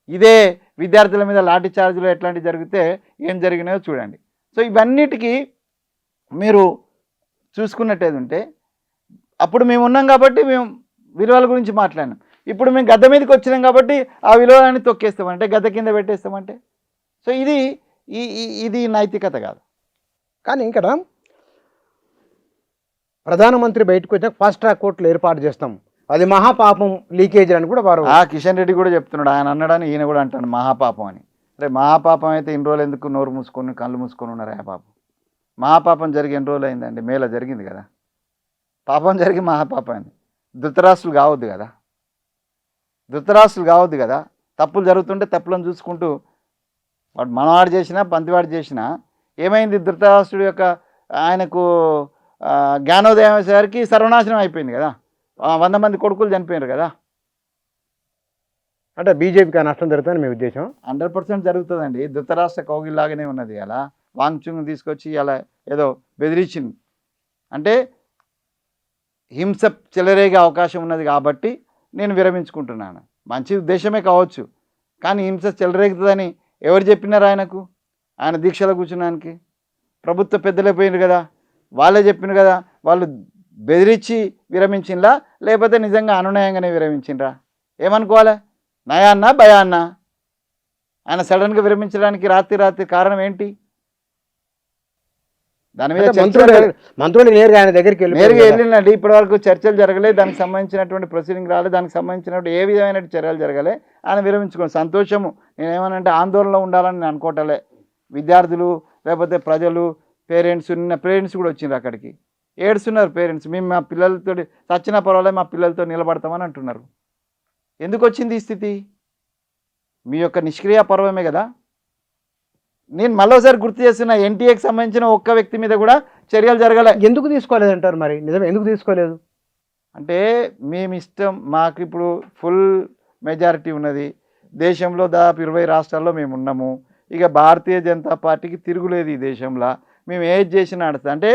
ఇదే విద్యార్థుల మీద లాఠీ చార్జీలు ఎట్లాంటివి జరిగితే ఏం జరిగినాయో చూడండి. సో ఇవన్నిటికీ మీరు చూసుకున్నట్టేది ఉంటే అప్పుడు మేము ఉన్నాం కాబట్టి మేము విలువల గురించి మాట్లాడినాం. ఇప్పుడు మేము గద్ద మీదకి వచ్చినాం కాబట్టి ఆ విలువలన్నీ తొక్కేస్తామంటే, గద్ద కింద పెట్టేస్తామంటే, సో ఇది నైతికత కాదు. కానీ ఇక్కడ ప్రధానమంత్రి బయటకు వచ్చాక ఫాస్ట్ ట్రాక్ కోర్టులు ఏర్పాటు చేస్తాం, అది మహాపాపం లీకేజ్ అని కూడా వారు కిషన్ రెడ్డి కూడా చెప్తున్నాడు. ఆయన అన్నాడని ఈయన కూడా అంటాడు మహాపాపం అని. అరే మహాపాపం అయితే ఇన్ని రోజులు ఎందుకు నోరు మూసుకొని కళ్ళు మూసుకొని ఉన్నారు? ఆ పాపం మహాపాపం జరిగి ఎన్ని రోజులు అయిందండి? మేలో జరిగింది కదా పాపం, జరిగి మహాపాపం అయింది. ధృతరాష్ట్రులు కావద్దు కదా, ధృతరాష్ట్రులు కావద్దు కదా. తప్పులు జరుగుతుంటే తప్పులను చూసుకుంటూ వాడు మనవాడు చేసినా పంతివాడు చేసినా ఏమైంది? ధృతరాష్ట్రుడు యొక్క ఆయనకు జ్ఞానోదయం అయ్యేసరికి సర్వనాశనం అయిపోయింది కదా, 100 మంది కొడుకులు చనిపోయారు కదా. అంటే బీజేపీకి నష్టం జరుగుతుందని మీ ఉద్దేశం? 100% జరుగుతుందండి. ధృతరాష్ట్ర కౌగిల్లాగానే ఉన్నది. అలా వాంగ్చుంగ్ తీసుకొచ్చి అలా ఏదో బెదిరించింది అంటే హింస చెలరేగే అవకాశం ఉన్నది కాబట్టి నేను విరమించుకుంటున్నాను. మంచి ఉద్దేశమే కావచ్చు, కానీ హింస చెలరేగుతుందని ఎవరు చెప్పినారు ఆయనకు? ఆయన దీక్షలో కూర్చున్నానికి ప్రభుత్వ పెద్దలే పోయినారు కదా, వాళ్ళే చెప్పినారు కదా. వాళ్ళు బెదిరించి విరమించిండ్రా లేకపోతే నిజంగా అనునయంగానే విరమించిండ్రా? ఏమనుకోవాలి? నయాన్నా భయాన్నా? ఆయన సడన్గా విరమించడానికి రాత్రి కారణం ఏంటి? దాని మీద మంత్రులు నేరుగా ఆయన దగ్గరికి వెళ్ళినండి. ఇప్పటి వరకు చర్చలు జరగలేదు, దానికి సంబంధించినటువంటి ప్రొసీడింగ్ రాలేదు, దానికి సంబంధించినటువంటి ఏ విధమైన చర్యలు జరగలే. ఆయన విరమించుకోండి, సంతోషము. నేనేమనంటే ఆందోళనలో ఉండాలని నేను అనుకోవటలే. విద్యార్థులు లేకపోతే ప్రజలు, పేరెంట్స్, నిన్న పేరెంట్స్ కూడా వచ్చిండ్రు అక్కడికి, ఏడుస్తున్నారు పేరెంట్స్. మేము మా పిల్లలతో చచ్చినా పర్వాలేదు మా పిల్లలతో నిలబడతామని అంటున్నారు. ఎందుకు వచ్చింది ఈ స్థితి? మీ యొక్క నిష్క్రియ పర్వమే కదా. నేను మరోసారి గుర్తు చేస్తున్నా, ఎన్టీఏకి సంబంధించిన ఒక్క వ్యక్తి మీద కూడా చర్యలు జరగలే. ఎందుకు తీసుకోలేదు అంటారు? మరి నిజమే, ఎందుకు తీసుకోలేదు అంటే మేము ఇష్టం, మాకు ఇప్పుడు ఫుల్ మెజారిటీ ఉన్నది. దేశంలో దాదాపు 20 రాష్ట్రాల్లో మేము ఉన్నాము. ఇక భారతీయ జనతా పార్టీకి తిరుగులేదు ఈ దేశంలో. మేము ఏది చేసినా నడుస్తుంది. అంటే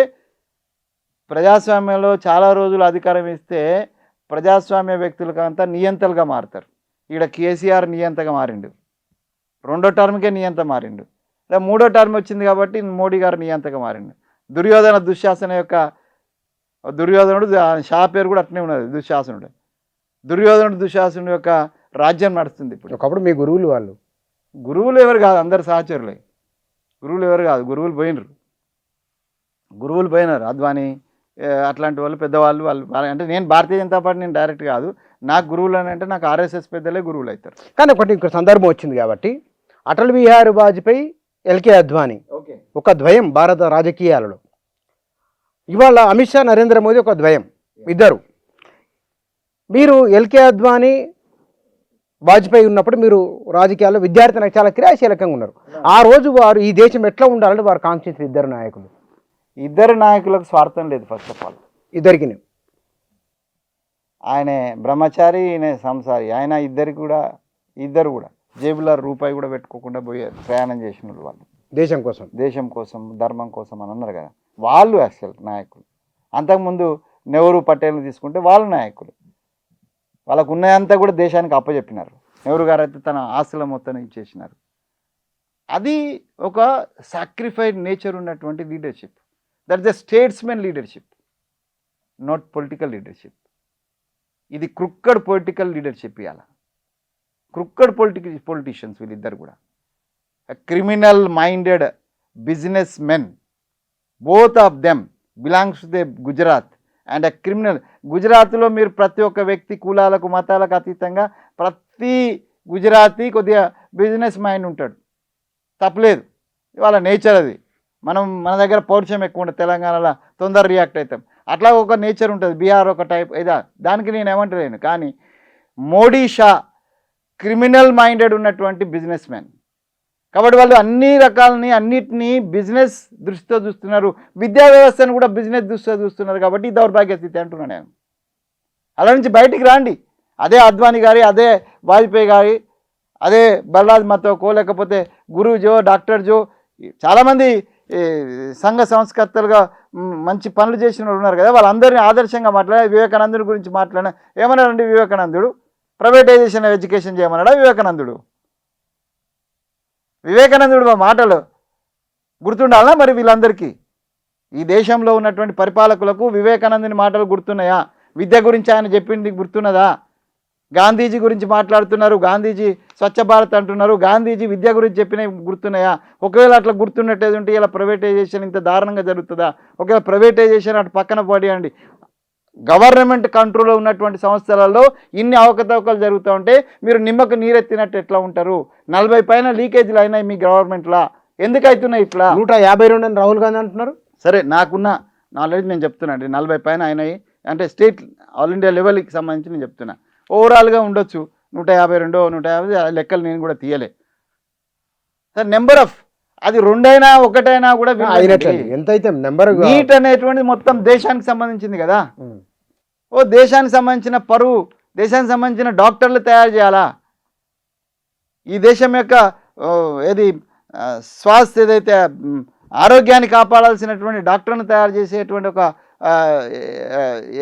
ప్రజాస్వామ్యంలో చాలా రోజులు అధికారం ఇస్తే ప్రజాస్వామ్య వ్యక్తులకు అంతా నియంతలుగా మారుతారు. ఈడ కేసీఆర్ నియంతగా మారిండు, 2వ టర్మ్కే నియంత మారిండు, లేదా 3వ టర్మ్ వచ్చింది కాబట్టి మోడీ గారు నియంతగా మారిండు. దుర్యోధన దుశ్శాసన యొక్క దుర్యోధనుడు షా పేరు కూడా అట్నే ఉన్నది, దుశ్శాసనుడు. దుర్యోధనుడు దుశ్శాసనుడు యొక్క రాజ్యం నడుస్తుంది ఇప్పుడు. ఒకప్పుడు మీ గురువులు వాళ్ళు. గురువులు ఎవరు కాదు, అందరు సహచరులే. గురువులు ఎవరు కాదు, గురువులు పోయినారు. అద్వానీ అట్లాంటి వాళ్ళు పెద్దవాళ్ళు వాళ్ళు. అంటే నేను భారతీయ జనతా పార్టీ నేను డైరెక్ట్ కాదు, నాకు గురువులు అని అంటే నాకు ఆర్ఎస్ఎస్ పెద్దలే గురువులు అవుతారు. కానీ ఇంకో సందర్భం వచ్చింది కాబట్టి అటల్ బిహారీ వాజ్పేయి, ఎల్కే అద్వానీ ఒక ద్వయం భారత రాజకీయాలలో. ఇవాళ అమిత్ షా, నరేంద్ర మోదీ ఒక ద్వయం, ఇద్దరు. మీరు ఎల్కే అద్వానీ, వాజ్పేయి ఉన్నప్పుడు మీరు రాజకీయాల్లో విద్యార్థి నాకు చాలా క్రియాశీలకంగా ఉన్నారు. ఆ రోజు వారు ఈ దేశం ఎట్లా ఉండాలని వారు కాంక్షించిన ఇద్దరు నాయకులకు స్వార్థం లేదు. ఫస్ట్ ఆఫ్ ఆల్ ఇద్దరికి ఆయన బ్రహ్మచారి, ఈయన సంసారి. ఆయన ఇద్దరు కూడా జేబులో రూపాయి కూడా పెట్టుకోకుండా పోయారు, ప్రయాణం చేసిన వాళ్ళు. దేశం కోసం ధర్మం కోసం అని అన్నారు కదా, వాళ్ళు అసలు నాయకులు. అంతకుముందు నెహ్రూ, పటేల్ని తీసుకుంటే వాళ్ళు నాయకులు. వాళ్ళకు ఉన్నదంతా కూడా దేశానికి అప్పచెప్పినారు. నెహ్రూ గారు అయితే తన ఆస్తుల మొత్తం ఇచ్చేసినారు. అది ఒక సాక్రిఫైడ్ నేచర్ ఉన్నటువంటి leadership. That is the statesmen leadership, not political leadership. ఇది క్రుక్కడ్ పొలిటికల్ లీడర్షిప్. ఇవాళ క్రుక్కడ్ పొలిటీషియన్స్ వీళ్ళిద్దరు కూడా. Criminal minded business men, both of them belongs to the Gujarat and a criminal. గుజరాత్లో మీరు ప్రతి ఒక్క వ్యక్తి కులాలకు మతాలకు అతీతంగా ప్రతి గుజరాతీ కొద్దిగా బిజినెస్ మైండ్ ఉంటాడు, తప్పలేదు. వాళ్ళ నేచర్ అది. మన దగ్గర పౌరుషం ఎక్కువ ఉంటుంది, తెలంగాణలో తొందర రియాక్ట్ అవుతాం. అట్లా ఒక నేచర్ ఉంటుంది. బీహార్ ఒక టైప్ దానికి నేను ఏమంటలేను. కానీ మోడీ, షా క్రిమినల్ మైండెడ్ ఉన్నటువంటి బిజినెస్ మ్యాన్ కాబట్టి వాళ్ళు అన్నిటినీ బిజినెస్ దృష్టితో చూస్తున్నారు. విద్యా వ్యవస్థను కూడా బిజినెస్ దృష్టితో చూస్తున్నారు. కాబట్టి దౌర్భాగ్య స్థితి అంటున్నాను నేను. అలా నుంచి బయటికి రాండి. అదే అద్వానీ గారి, అదే వాజ్పేయి గారి, అదే బల్రాజ్ మతోకో లేకపోతే గురుజో, డాక్టర్ జో, చాలామంది సంఘ సంస్కర్తలుగా మంచి పనులు చేసిన వాళ్ళు ఉన్నారు కదా, వాళ్ళందరినీ ఆదర్శంగా మాట్లాడారు. వివేకానందుడి గురించి మాట్లాడిన ఏమన్నాడండి వివేకానందుడు? ప్రైవేటైజేషన్ ఎడ్యుకేషన్ చేయమన్నాడా వివేకానందుడు మాటలు గుర్తుండాలా మరి వీళ్ళందరికీ? ఈ దేశంలో ఉన్నటువంటి పరిపాలకులకు వివేకానందుని మాటలు గుర్తున్నాయా? విద్య గురించి ఆయన చెప్పింది గుర్తున్నదా? గాంధీజీ గురించి మాట్లాడుతున్నారు, గాంధీజీ స్వచ్ఛ భారత్ అంటున్నారు, గాంధీజీ విద్య గురించి చెప్పినవి గుర్తున్నాయా? ఒకవేళ అట్లా గుర్తున్నట్టేది ఉంటే ఇలా ప్రైవేటైజేషన్ ఇంత దారుణంగా జరుగుతుందా? ఒకవేళ ప్రైవేటైజేషన్ అటు పక్కన పడేయండి, గవర్నమెంట్ కంట్రోల్లో ఉన్నటువంటి సంస్థలలో ఇన్ని అవకతవకలు జరుగుతూ ఉంటే మీరు నిమ్మకు నీరెత్తినట్టు ఎట్లా ఉంటారు? 40 పైన లీకేజీలు అయినాయి మీ గవర్నమెంట్లో. ఎందుకు అవుతున్నాయి ఇట్లా? 152 అని రాహుల్ గాంధీ అంటున్నారు. సరే, నాకున్న నాలెడ్జ్ నేను చెప్తున్నాను. 40 పైన అయినాయి అంటే స్టేట్ ఆల్ ఇండియా లెవెల్కి సంబంధించి నేను చెప్తున్నా. ఓవరాల్గా ఉండొచ్చు 152, 150 లెక్కలు నేను కూడా తీయలే. సార్ నెంబర్ ఆఫ్ అది 2 అయినా 1 అయినా కూడా ఎంతైతే నెంబర్ నీట్ అనేటువంటిది మొత్తం దేశానికి సంబంధించింది కదా. దేశానికి సంబంధించిన పరువు, దేశానికి సంబంధించిన డాక్టర్లు తయారు చేయాలా? ఈ దేశం యొక్క స్వాస్థ్య ఏదైతే ఆరోగ్యాన్ని కాపాడాల్సినటువంటి డాక్టర్ను తయారు చేసేటువంటి ఒక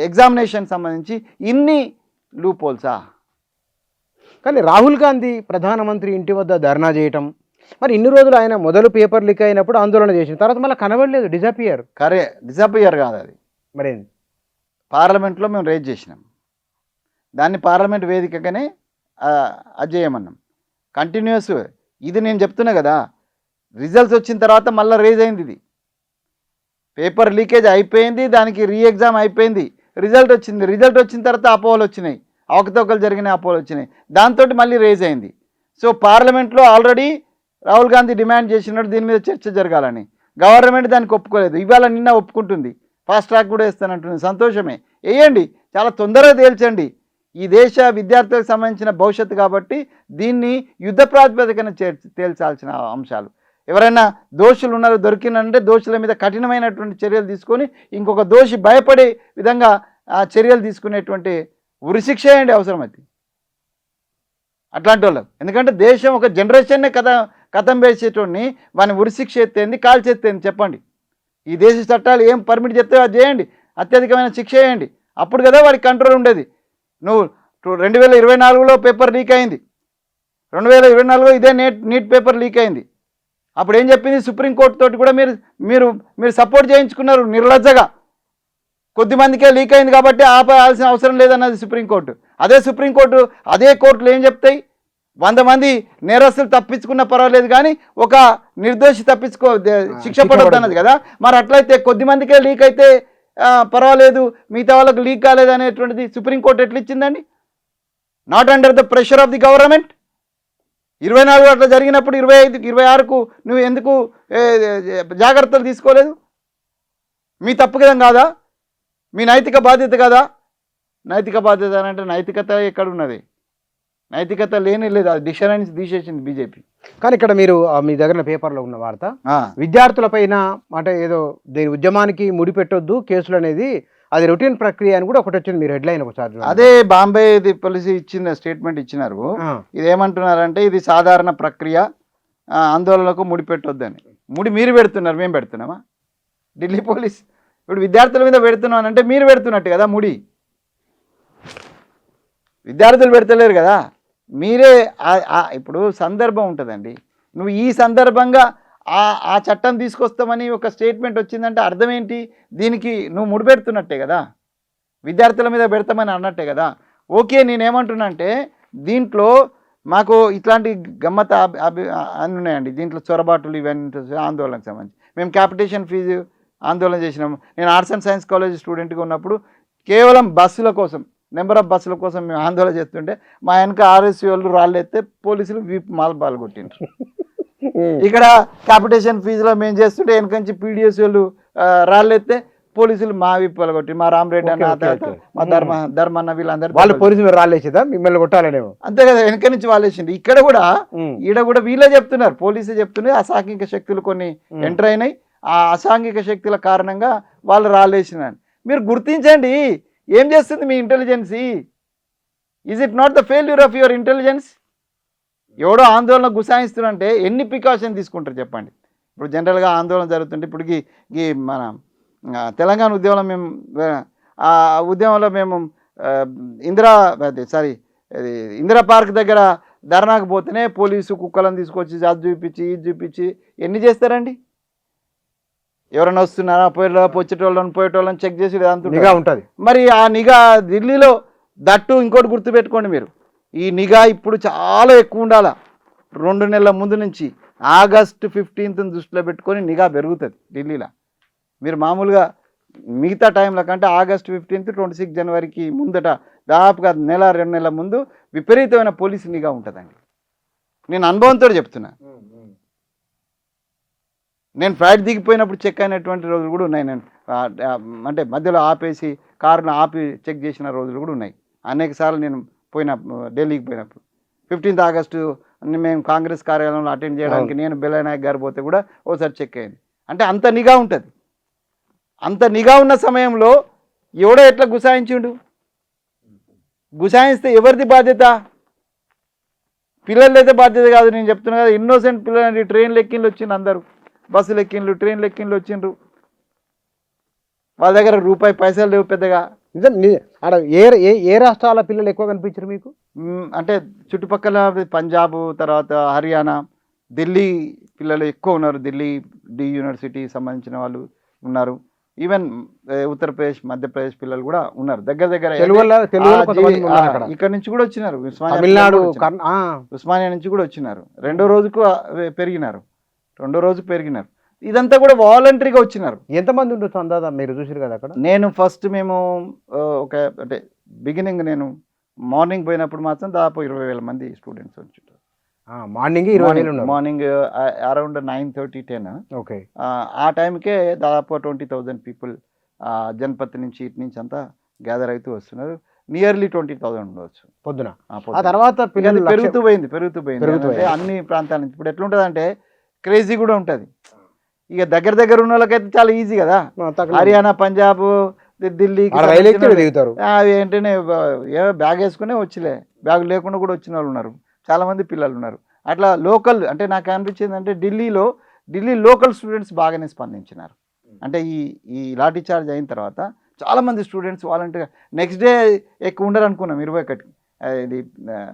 ఎగ్జామినేషన్ సంబంధించి ఇన్ని లూప్ హోల్సా? కానీ రాహుల్ గాంధీ ప్రధానమంత్రి ఇంటి వద్ద ధర్నా చేయటం, మరి ఇన్ని రోజులు ఆయన మొదలు పేపర్ లీక్ అయినప్పుడు ఆందోళన చేసిన తర్వాత మళ్ళీ కనబడలేదు, డిజపియర్ కాదు అది. మరేంది? పార్లమెంట్లో మేము రేజ్ చేసినాం, దాన్ని పార్లమెంట్ వేదికగానే అది చేయమన్నాం. కంటిన్యూస్ ఇది నేను చెప్తున్నా కదా, రిజల్ట్స్ వచ్చిన తర్వాత మళ్ళీ రేజ్ అయింది. ఇది పేపర్ లీకేజ్ అయిపోయింది, దానికి రీ ఎగ్జామ్ అయిపోయింది, రిజల్ట్ వచ్చింది. రిజల్ట్ వచ్చిన తర్వాత అపోహలు వచ్చినాయి, అవకతవకలు జరిగిన అపోహలు వచ్చినాయి, దాంతో మళ్ళీ రేజ్ అయింది. సో పార్లమెంట్లో ఆల్రెడీ రాహుల్ గాంధీ డిమాండ్ చేసినట్టు దీని మీద చర్చ జరగాలని. గవర్నమెంట్ దానికి ఒప్పుకోలేదు. ఇవాళ నిన్న ఒప్పుకుంటుంది, ఫాస్ట్ ట్రాక్ కూడా వేస్తానంటుంది. సంతోషమే, వేయండి, చాలా తొందరగా తేల్చండి. ఈ దేశ విద్యార్థులకు సంబంధించిన భవిష్యత్తు కాబట్టి దీన్ని యుద్ధ ప్రాతిపదికన తేల్చాల్సిన అంశాలు. ఎవరైనా దోషులు ఉన్నారు దొరికినంటే దోషుల మీద కఠినమైనటువంటి చర్యలు తీసుకొని ఇంకొక దోషి భయపడే విధంగా చర్యలు తీసుకునేటువంటి ఉరిశిక్ష వేయండి అవసరమైతే అట్లాంటి వాళ్ళకు. ఎందుకంటే దేశం ఒక జనరేషన్నే కథం వేసేటోడిని వాడిని ఉరిశిక్ష ఎత్తేంది, కాల్చేత్తేంది చెప్పండి? ఈ దేశ చట్టాలు ఏం పర్మిట్ చేస్తే అది చేయండి, అత్యధికమైన శిక్ష వేయండి. అప్పుడు కదా వాడికి కంట్రోల్ ఉండేది. నువ్వు 2024లో పేపర్ లీక్ అయింది, 2024లో ఇదే నీట్ పేపర్ లీక్ అయింది. అప్పుడు ఏం చెప్పింది? సుప్రీంకోర్టు తోటి కూడా మీరు సపోర్ట్ చేయించుకున్నారు నిర్లజ్జగా. కొద్దిమందికే లీక్ అయింది కాబట్టి ఆపాల్సిన అవసరం లేదన్నది సుప్రీంకోర్టు. అదే సుప్రీంకోర్టు అదే కోర్టులు ఏం చెప్తాయి? 100 మంది నేరస్తులు తప్పించుకున్న పర్వాలేదు కానీ ఒక నిర్దోషి శిక్ష పడద్దు అన్నది కదా. మరి అట్లయితే కొద్దిమందికే లీక్ అయితే పర్వాలేదు, మిగతా వాళ్ళకు లీక్ కాలేదు అనేటువంటిది సుప్రీంకోర్టు ఎట్లా ఇచ్చిందండి? Not under the pressure of the government. 24 అట్లా జరిగినప్పుడు 25, 26కు నువ్వు ఎందుకు జాగ్రత్తలు తీసుకోలేదు? మీ తప్పు కదా కాదా? మీ నైతిక బాధ్యత కదా? నైతిక బాధ్యత అని అంటే నైతికత ఎక్కడున్నది? నైతికత లేని లేదు, అది డిక్షనరీ తీసేసింది బీజేపీ. కానీ ఇక్కడ మీరు మీ దగ్గర పేపర్లో ఉన్న వార్త విద్యార్థులపైన అంటే ఏదో దీని ఉద్యమానికి ముడిపెట్టొద్దు కేసులు అనేది అది రొటీన్ ప్రక్రియ అని కూడా ఒకటి వచ్చింది. మీరు హెడ్లైన్ ఒకసారి అదే బాంబే పాలసీ ఇచ్చిన స్టేట్మెంట్ ఇచ్చినారు. ఇది ఏమంటున్నారంటే ఇది సాధారణ ప్రక్రియ, ఆందోళనకు ముడిపెట్టొద్దని. మీరు పెడుతున్నారు, మేము పెడుతున్నామా? ఢిల్లీ పోలీస్ ఇప్పుడు విద్యార్థుల మీద పెడుతున్నాం అంటే మీరు పెడుతున్నట్టు కదా ముడి. విద్యార్థులు పెడతలేరు కదా, మీరే. ఇప్పుడు సందర్భం ఉంటుందండి. నువ్వు ఈ సందర్భంగా ఆ చట్టం తీసుకొస్తామని ఒక స్టేట్మెంట్ వచ్చిందంటే అర్థం ఏంటి? దీనికి నువ్వు ముడిపెడుతున్నట్టే కదా, విద్యార్థుల మీద పెడతామని అన్నట్టే కదా. ఓకే, నేనేమంటున్నా అంటే దీంట్లో మాకు ఇట్లాంటి గమ్మత అన్నీ ఉన్నాయండి. దీంట్లో చొరబాటులు ఇవన్నీ ఆందోళనకు సంబంధించి మేము క్యాపిటేషన్ ఫీజు ఆందోళన చేసినాము. నేను ఆర్ట్స్ అండ్ సైన్స్ కాలేజ్ స్టూడెంట్గా ఉన్నప్పుడు కేవలం బస్సుల కోసం, నెంబర్ ఆఫ్ బస్సుల కోసం మేము ఆందోళన చేస్తుంటే మా వెనక ఆర్ఎస్సీ వాళ్ళు రాళ్ళు ఎత్తే పోలీసులు వీపు మాలపాలు కొట్టిండ్రు. ఇక్కడ క్యాపిటేషన్ ఫీజులో మేము చేస్తుంటే వెనక నుంచి పీడిఎస్ వాళ్ళు రాళ్ళు ఎత్తే పోలీసులు మా వీపు కొట్టి, మా రామరెడ్డి అన్న, మా ధర్మన్న వీళ్ళందరూ వాళ్ళు పోలీసులు రాళ్ళేసేదా మిమ్మల్ని కొట్టాలనేమో. అంతే కదా, వెనక నుంచి వాళ్ళు వేసింది. ఈడ కూడా వీళ్ళే చెప్తున్నారు, పోలీసే చెప్తున్నారు అసాంఘిక శక్తులు కొన్ని ఎంటర్ అయినాయి, ఆ అసాంఘిక శక్తుల కారణంగా వాళ్ళు రాళ్ళేసినారు. మీరు గుర్తించండి, ఏం చేస్తుంది మీ intelligency? Is it not the failure of your intelligence? ఎవడో ఆందోళన గుసాయిస్తున్నంటే ఎన్ని ప్రికాషన్ తీసుకుంటారు చెప్పండి. ఇప్పుడు జనరల్గా ఆందోళన జరుగుతుంటే ఇప్పుడు ఈ మన తెలంగాణ ఉద్యమంలో మేము ఆ ఉద్యమంలో మేము ఇందిరా పార్క్ దగ్గర ధర్నాకు పోతేనే పోలీసు కుక్కలను తీసుకొచ్చి అది చూపించి ఇది చూపించి ఎన్ని చేస్తారండి? ఎవరైనా వస్తున్నారా, పోయేటోళ్ళని చెక్ చేసి నిఘా ఉంటుంది. మరి ఆ నిఘా ఢిల్లీలో దట్టు ఇంకోటి గుర్తుపెట్టుకోండి మీరు, ఈ నిఘా ఇప్పుడు చాలా ఎక్కువ ఉండాల. 2 నెలల ముందు నుంచి ఆగస్టు 15th దృష్టిలో పెట్టుకొని నిఘా పెరుగుతుంది ఢిల్లీలో. మీరు మామూలుగా మిగతా టైంలో కంటే ఆగస్టు 15th 26 జనవరికి ముందట దాదాపుగా 1-2 నెలల ముందు విపరీతమైన పోలీసు నిఘా ఉంటుందండి. నేను అనుభవంతో చెప్తున్నా. నేను ఫ్లైట్ దిగిపోయినప్పుడు చెక్ అయినటువంటి రోజులు కూడా ఉన్నాయి. నేను అంటే మధ్యలో ఆపేసి కారును ఆపి చెక్ చేసిన రోజులు కూడా ఉన్నాయి. అనేక సార్లు నేను ఢిల్లీకి పోయినప్పుడు 15th ఆగస్టు మేము కాంగ్రెస్ కార్యాలయంలో అటెండ్ చేయడానికి నేను బెల్లనాయక్ గారు పోతే కూడా ఓసారి చెక్ అయింది. అంటే అంత నిఘా ఉంటుంది. అంత నిఘా ఉన్న సమయంలో ఎవడో ఎట్లా గుసాయించుండు? గుసాయిస్తే ఎవరిది బాధ్యత? పిల్లలు అయితే బాధ్యత కాదు. నేను చెప్తున్నా కదా, ఇన్నోసెంట్ పిల్లలు ట్రైన్లు ఎక్కిన్లు వచ్చిండ్రు, అందరూ బస్సులు ఎక్కిన్లు, ట్రైన్లు ఎక్కిన్లు వచ్చిండ్రు. వాళ్ళ దగ్గర రూపాయి పైసలు లేవు పెద్దగా. ఏ రాష్ట్రాల పిల్లలు ఎక్కువ కనిపించారు మీకు? అంటే చుట్టుపక్కల పంజాబ్, తర్వాత హర్యానా, ఢిల్లీ పిల్లలు ఎక్కువ ఉన్నారు. ఢిల్లీ యూనివర్సిటీ సంబంధించిన వాళ్ళు ఉన్నారు. ఈవెన్ ఉత్తరప్రదేశ్, మధ్యప్రదేశ్ పిల్లలు కూడా ఉన్నారు. దగ్గర ఇక్కడ నుంచి కూడా వచ్చినారు. ఉస్మానియా నుంచి కూడా వచ్చినారు. రెండో రోజుకు పెరిగినారు. ఇదంతా కూడా వాలంటరీగా వచ్చినారు. ఎంతమంది ఉండొచ్చు అందాదా మీరు చూసారు కదా అక్కడ? నేను ఫస్ట్ మేము అంటే బిగినింగ్ నేను మార్నింగ్ పోయినప్పుడు మాత్రం దాదాపు 20,000 మంది స్టూడెంట్స్ వచ్చారు. Morning around 9:30, 10. ఓకే. ఆ టైంకే దాదాపు 20,000 పీపుల్ జనపత్ నుంచి ఇటు నుంచి అంతా గ్యాదర్ అవుతూ వస్తున్నారు. నియర్లీ 20,000 ఉండవచ్చు పొద్దున. ఆ తర్వాత పెరుగుతూ పోయింది అన్ని ప్రాంతాల నుంచి. ఇప్పుడు ఎట్లుంటుంది అంటే క్రేజీ కూడా ఉంటుంది. ఇక దగ్గర ఉన్న వాళ్ళకైతే చాలా ఈజీ కదా. హర్యానా, పంజాబ్, ఢిల్లీ అవి ఏంటనే బ్యాగ్ వేసుకునే వచ్చిలే, బ్యాగ్ లేకుండా కూడా వచ్చిన వాళ్ళు ఉన్నారు. చాలామంది పిల్లలు ఉన్నారు. అట్లా లోకల్ అంటే నాకు అనిపించింది అంటే ఢిల్లీ లోకల్ స్టూడెంట్స్ బాగానే స్పందించినారు. అంటే ఈ లాఠీ చార్జ్ అయిన తర్వాత చాలామంది స్టూడెంట్స్ వాలంటీర్గా నెక్స్ట్ డే ఎక్కువ ఉండరు అనుకున్నాం 21కి ఇది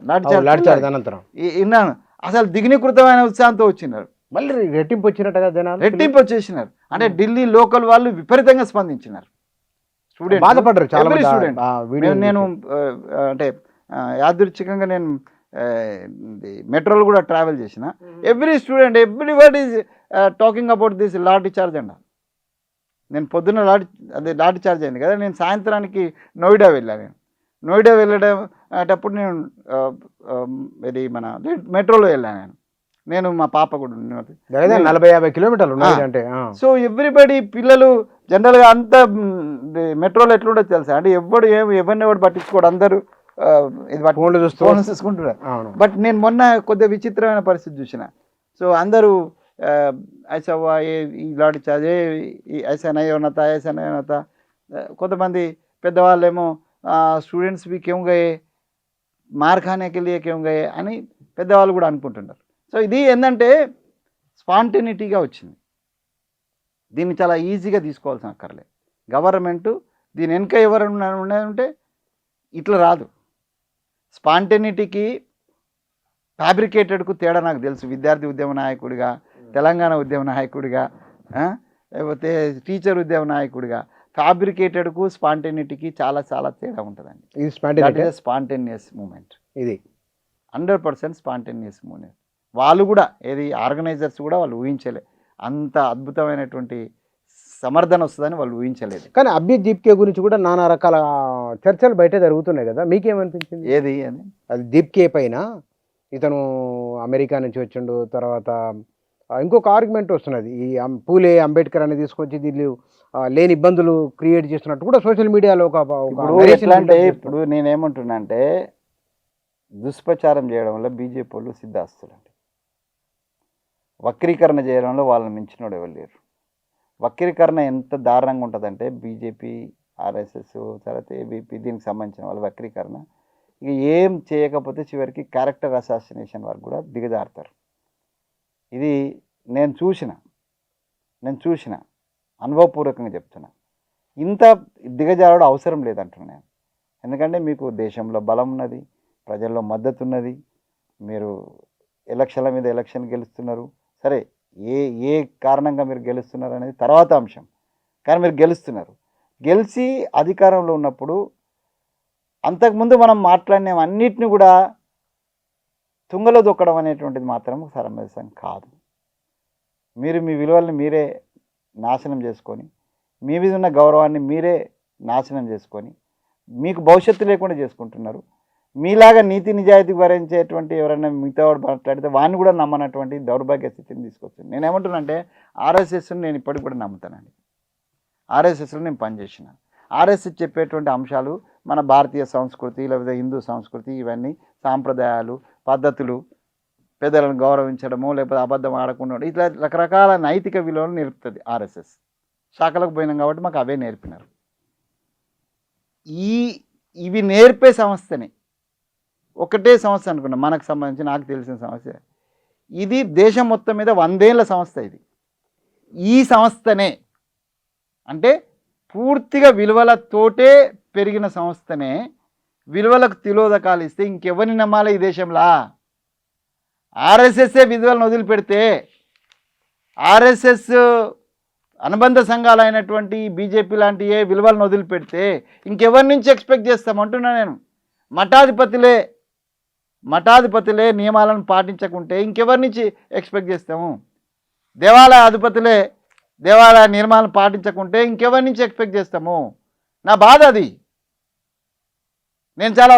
లాఠీ లాఠీ చార్జ్ చార్జ్ అనంతరం విన్నాను. అసలు దిగ్నీకృతమైన ఉత్సాహంతో వచ్చినారు, మళ్ళీ రెట్టింపు వచ్చినట్టుగా జనాలు రెట్టింపు వచ్చేసినారు. అంటే ఢిల్లీ లోకల్ వాళ్ళు విపరీతంగా స్పందించినారు. స్టూడెంట్ బాధపడ్డారు చాలా Every మంది student. నేను అంటే యాదృచ్ఛికంగా నేను మెట్రోలో కూడా ట్రావెల్ చేసిన. Every student everybody is talking about this lathi charge అంట. నేను పొద్దున్న లాఠీ చార్జ్ అయింది కదా, నేను సాయంత్రానికి నోయిడా వెళ్ళాను. నోయిడా వెళ్ళేటప్పుడు నేను ఇది మన మెట్రోలో వెళ్ళాను. నేను మా పాప కూడా 40-50 కిలోమీటర్లు ఉన్నాయి అంటే. సో ఎవ్రీబడి పిల్లలు జనరల్గా అంతా మెట్రోలో ఎట్లుండో తెలుసా అంటే ఎవరిని పట్టించుకోడు, అందరూ ఇది ఫోన్ చూసుకుంటున్నారు. బట్ నేను మొన్న కొద్దిగా విచిత్రమైన పరిస్థితి చూసిన. సో అందరూ ऐसा हुआ ये लाठी चार्ज ऐसा नहीं होना था ऐसा नहीं होना था. కొంతమంది పెద్దవాళ్ళేమో స్టూడెంట్స్ भी क्यों गए मार खाने के लिए क्यों गए అని పెద్దవాళ్ళు కూడా అనుకుంటున్నారు. సో ఇది ఏంటంటే స్పాంటేనిటీగా వచ్చింది. దీన్ని చాలా ఈజీగా తీసుకోవాల్సిన అక్కర్లేదు. గవర్నమెంట్ దీని వెనుక ఎవరు ఉన్నారంటే ఇట్లా రాదు. స్పాంటేనిటీకి ఫ్యాబ్రికేటెడ్కు తేడా నాకు తెలుసు. విద్యార్థి ఉద్యమ నాయకుడిగా, తెలంగాణ ఉద్యమ నాయకుడిగా, లేకపోతే టీచర్ ఉద్యమ నాయకుడిగా ఫ్యాబ్రికేటెడ్కు స్పాంటేనిటీకి చాలా చాలా తేడా ఉంటుందండి. ఇది స్పాంటేనియస్ మూమెంట్, ఇది 100% స్పాంటేనియస్ మూమెంట్. వాళ్ళు కూడా ఏది ఆర్గనైజర్స్ కూడా వాళ్ళు ఊహించలే అంత అద్భుతమైనటువంటి సమర్థన వస్తుందని వాళ్ళు ఊహించలేదు. కానీ అభిజిత్ దీప్కే గురించి కూడా నానా రకాల చర్చలు బయట జరుగుతున్నాయి కదా, మీకేమనిపించింది? ఏది అని అది దీప్కే పైన ఇతను అమెరికా నుంచి వచ్చిండు, తర్వాత ఇంకొక ఆర్గ్యుమెంట్ వస్తున్నది, ఈ పూలే అంబేద్కర్ అని తీసుకొచ్చి దీన్ని లేని ఇబ్బందులు క్రియేట్ చేస్తున్నట్టు కూడా సోషల్ మీడియాలో ఇప్పుడు నేనేమంటున్నా అంటే దుష్ప్రచారం చేయడం వల్ల బీజేపీ వాళ్ళు సిద్ధాస్తులండి. వక్రీకరణ చేయడంలో వాళ్ళని మించినోడు ఎవరు లేరు. వక్రీకరణ ఎంత దారుణంగా ఉంటుందంటే బీజేపీ, ఆర్ఎస్ఎస్, తర్వాత ఏబీపీ దీనికి సంబంధించిన వాళ్ళ వక్రీకరణ ఇక ఏం చేయకపోతే చివరికి క్యారెక్టర్ అసాసినేషన్ వరకు కూడా దిగజారుతారు. ఇది నేను చూసిన అనుభవపూర్వకంగా చెప్తున్నా. ఇంత దిగజారడం అవసరం లేదంటున్నాను. ఎందుకంటే మీకు దేశంలో బలం ఉన్నది, ప్రజల్లో మద్దతు ఉన్నది, మీరు ఎలక్షన్ల మీద ఎలక్షన్ గెలుస్తున్నారు. సరే ఏ కారణంగా మీరు గెలుస్తున్నారు అనేది తర్వాత అంశం, కానీ మీరు గెలిచి అధికారంలో ఉన్నప్పుడు అంతకుముందు మనం మాట్లాడిన అన్నిటిని కూడా తుంగలో దొక్కడం అనేటువంటిది మాత్రం సమంజసం కాదు. మీరు మీ విలువల్ని మీరే నాశనం చేసుకొని, మీ మీద ఉన్న గౌరవాన్ని మీరే నాశనం చేసుకొని మీకు భవిష్యత్తు లేకుండా చేసుకుంటున్నారు. మీలాగా నీతి నిజాయితీ భరించేటువంటి ఎవరైనా మిగతా వాడు మాట్లాడితే వాడిని కూడా నమ్మనటువంటి దౌర్భాగ్య స్థితిని తీసుకొచ్చింది. నేనేమంటున్నానంటే ఆర్ఎస్ఎస్ని నేను ఇప్పటికి కూడా నమ్ముతానండి. ఆర్ఎస్ఎస్లో నేను పనిచేసిన. ఆర్ఎస్ఎస్ చెప్పేటువంటి అంశాలు మన భారతీయ సంస్కృతి లేకపోతే హిందూ సంస్కృతి, ఇవన్నీ సాంప్రదాయాలు, పద్ధతులు, పెద్దలను గౌరవించడము, లేకపోతే అబద్ధం ఆడకుండా ఇట్లా రకరకాల నైతిక విలువలు నేర్పుతుంది ఆర్ఎస్ఎస్. శాఖలకు పోయినాం కాబట్టి మాకు అవే నేర్పినారు. ఇవి నేర్పే సంస్థని ఒకటే సంస్థ అనుకున్నాం మనకు సంబంధించి, నాకు తెలిసిన సమస్య ఇది. దేశం మొత్తం మీద 100 ఏళ్ల సంస్థ ఇది. ఈ సంస్థనే అంటే పూర్తిగా విలువలతోటే పెరిగిన సంస్థనే విలువలకు తిలోదకాలు ఇస్తే ఇంకెవరిని నమ్మాలి ఈ దేశంలో? ఆర్ఎస్ఎస్ఏ విలువలను వదిలిపెడితే, ఆర్ఎస్ఎస్ అనుబంధ సంఘాలు అయినటువంటి బీజేపీ లాంటి ఏ విలువలను వదిలిపెడితే ఇంకెవరి నుంచి ఎక్స్పెక్ట్ చేస్తామంటున్నా నేను. మఠాధిపతులే నియమాలను పాటించకుంటే ఇంకెవరి నుంచి ఎక్స్పెక్ట్ చేస్తాము? దేవాలయ అధిపతులే దేవాలయ నియమాలను పాటించకుంటే ఇంకెవరి నుంచి ఎక్స్పెక్ట్ చేస్తాము? నా బాధ అది. నేను చాలా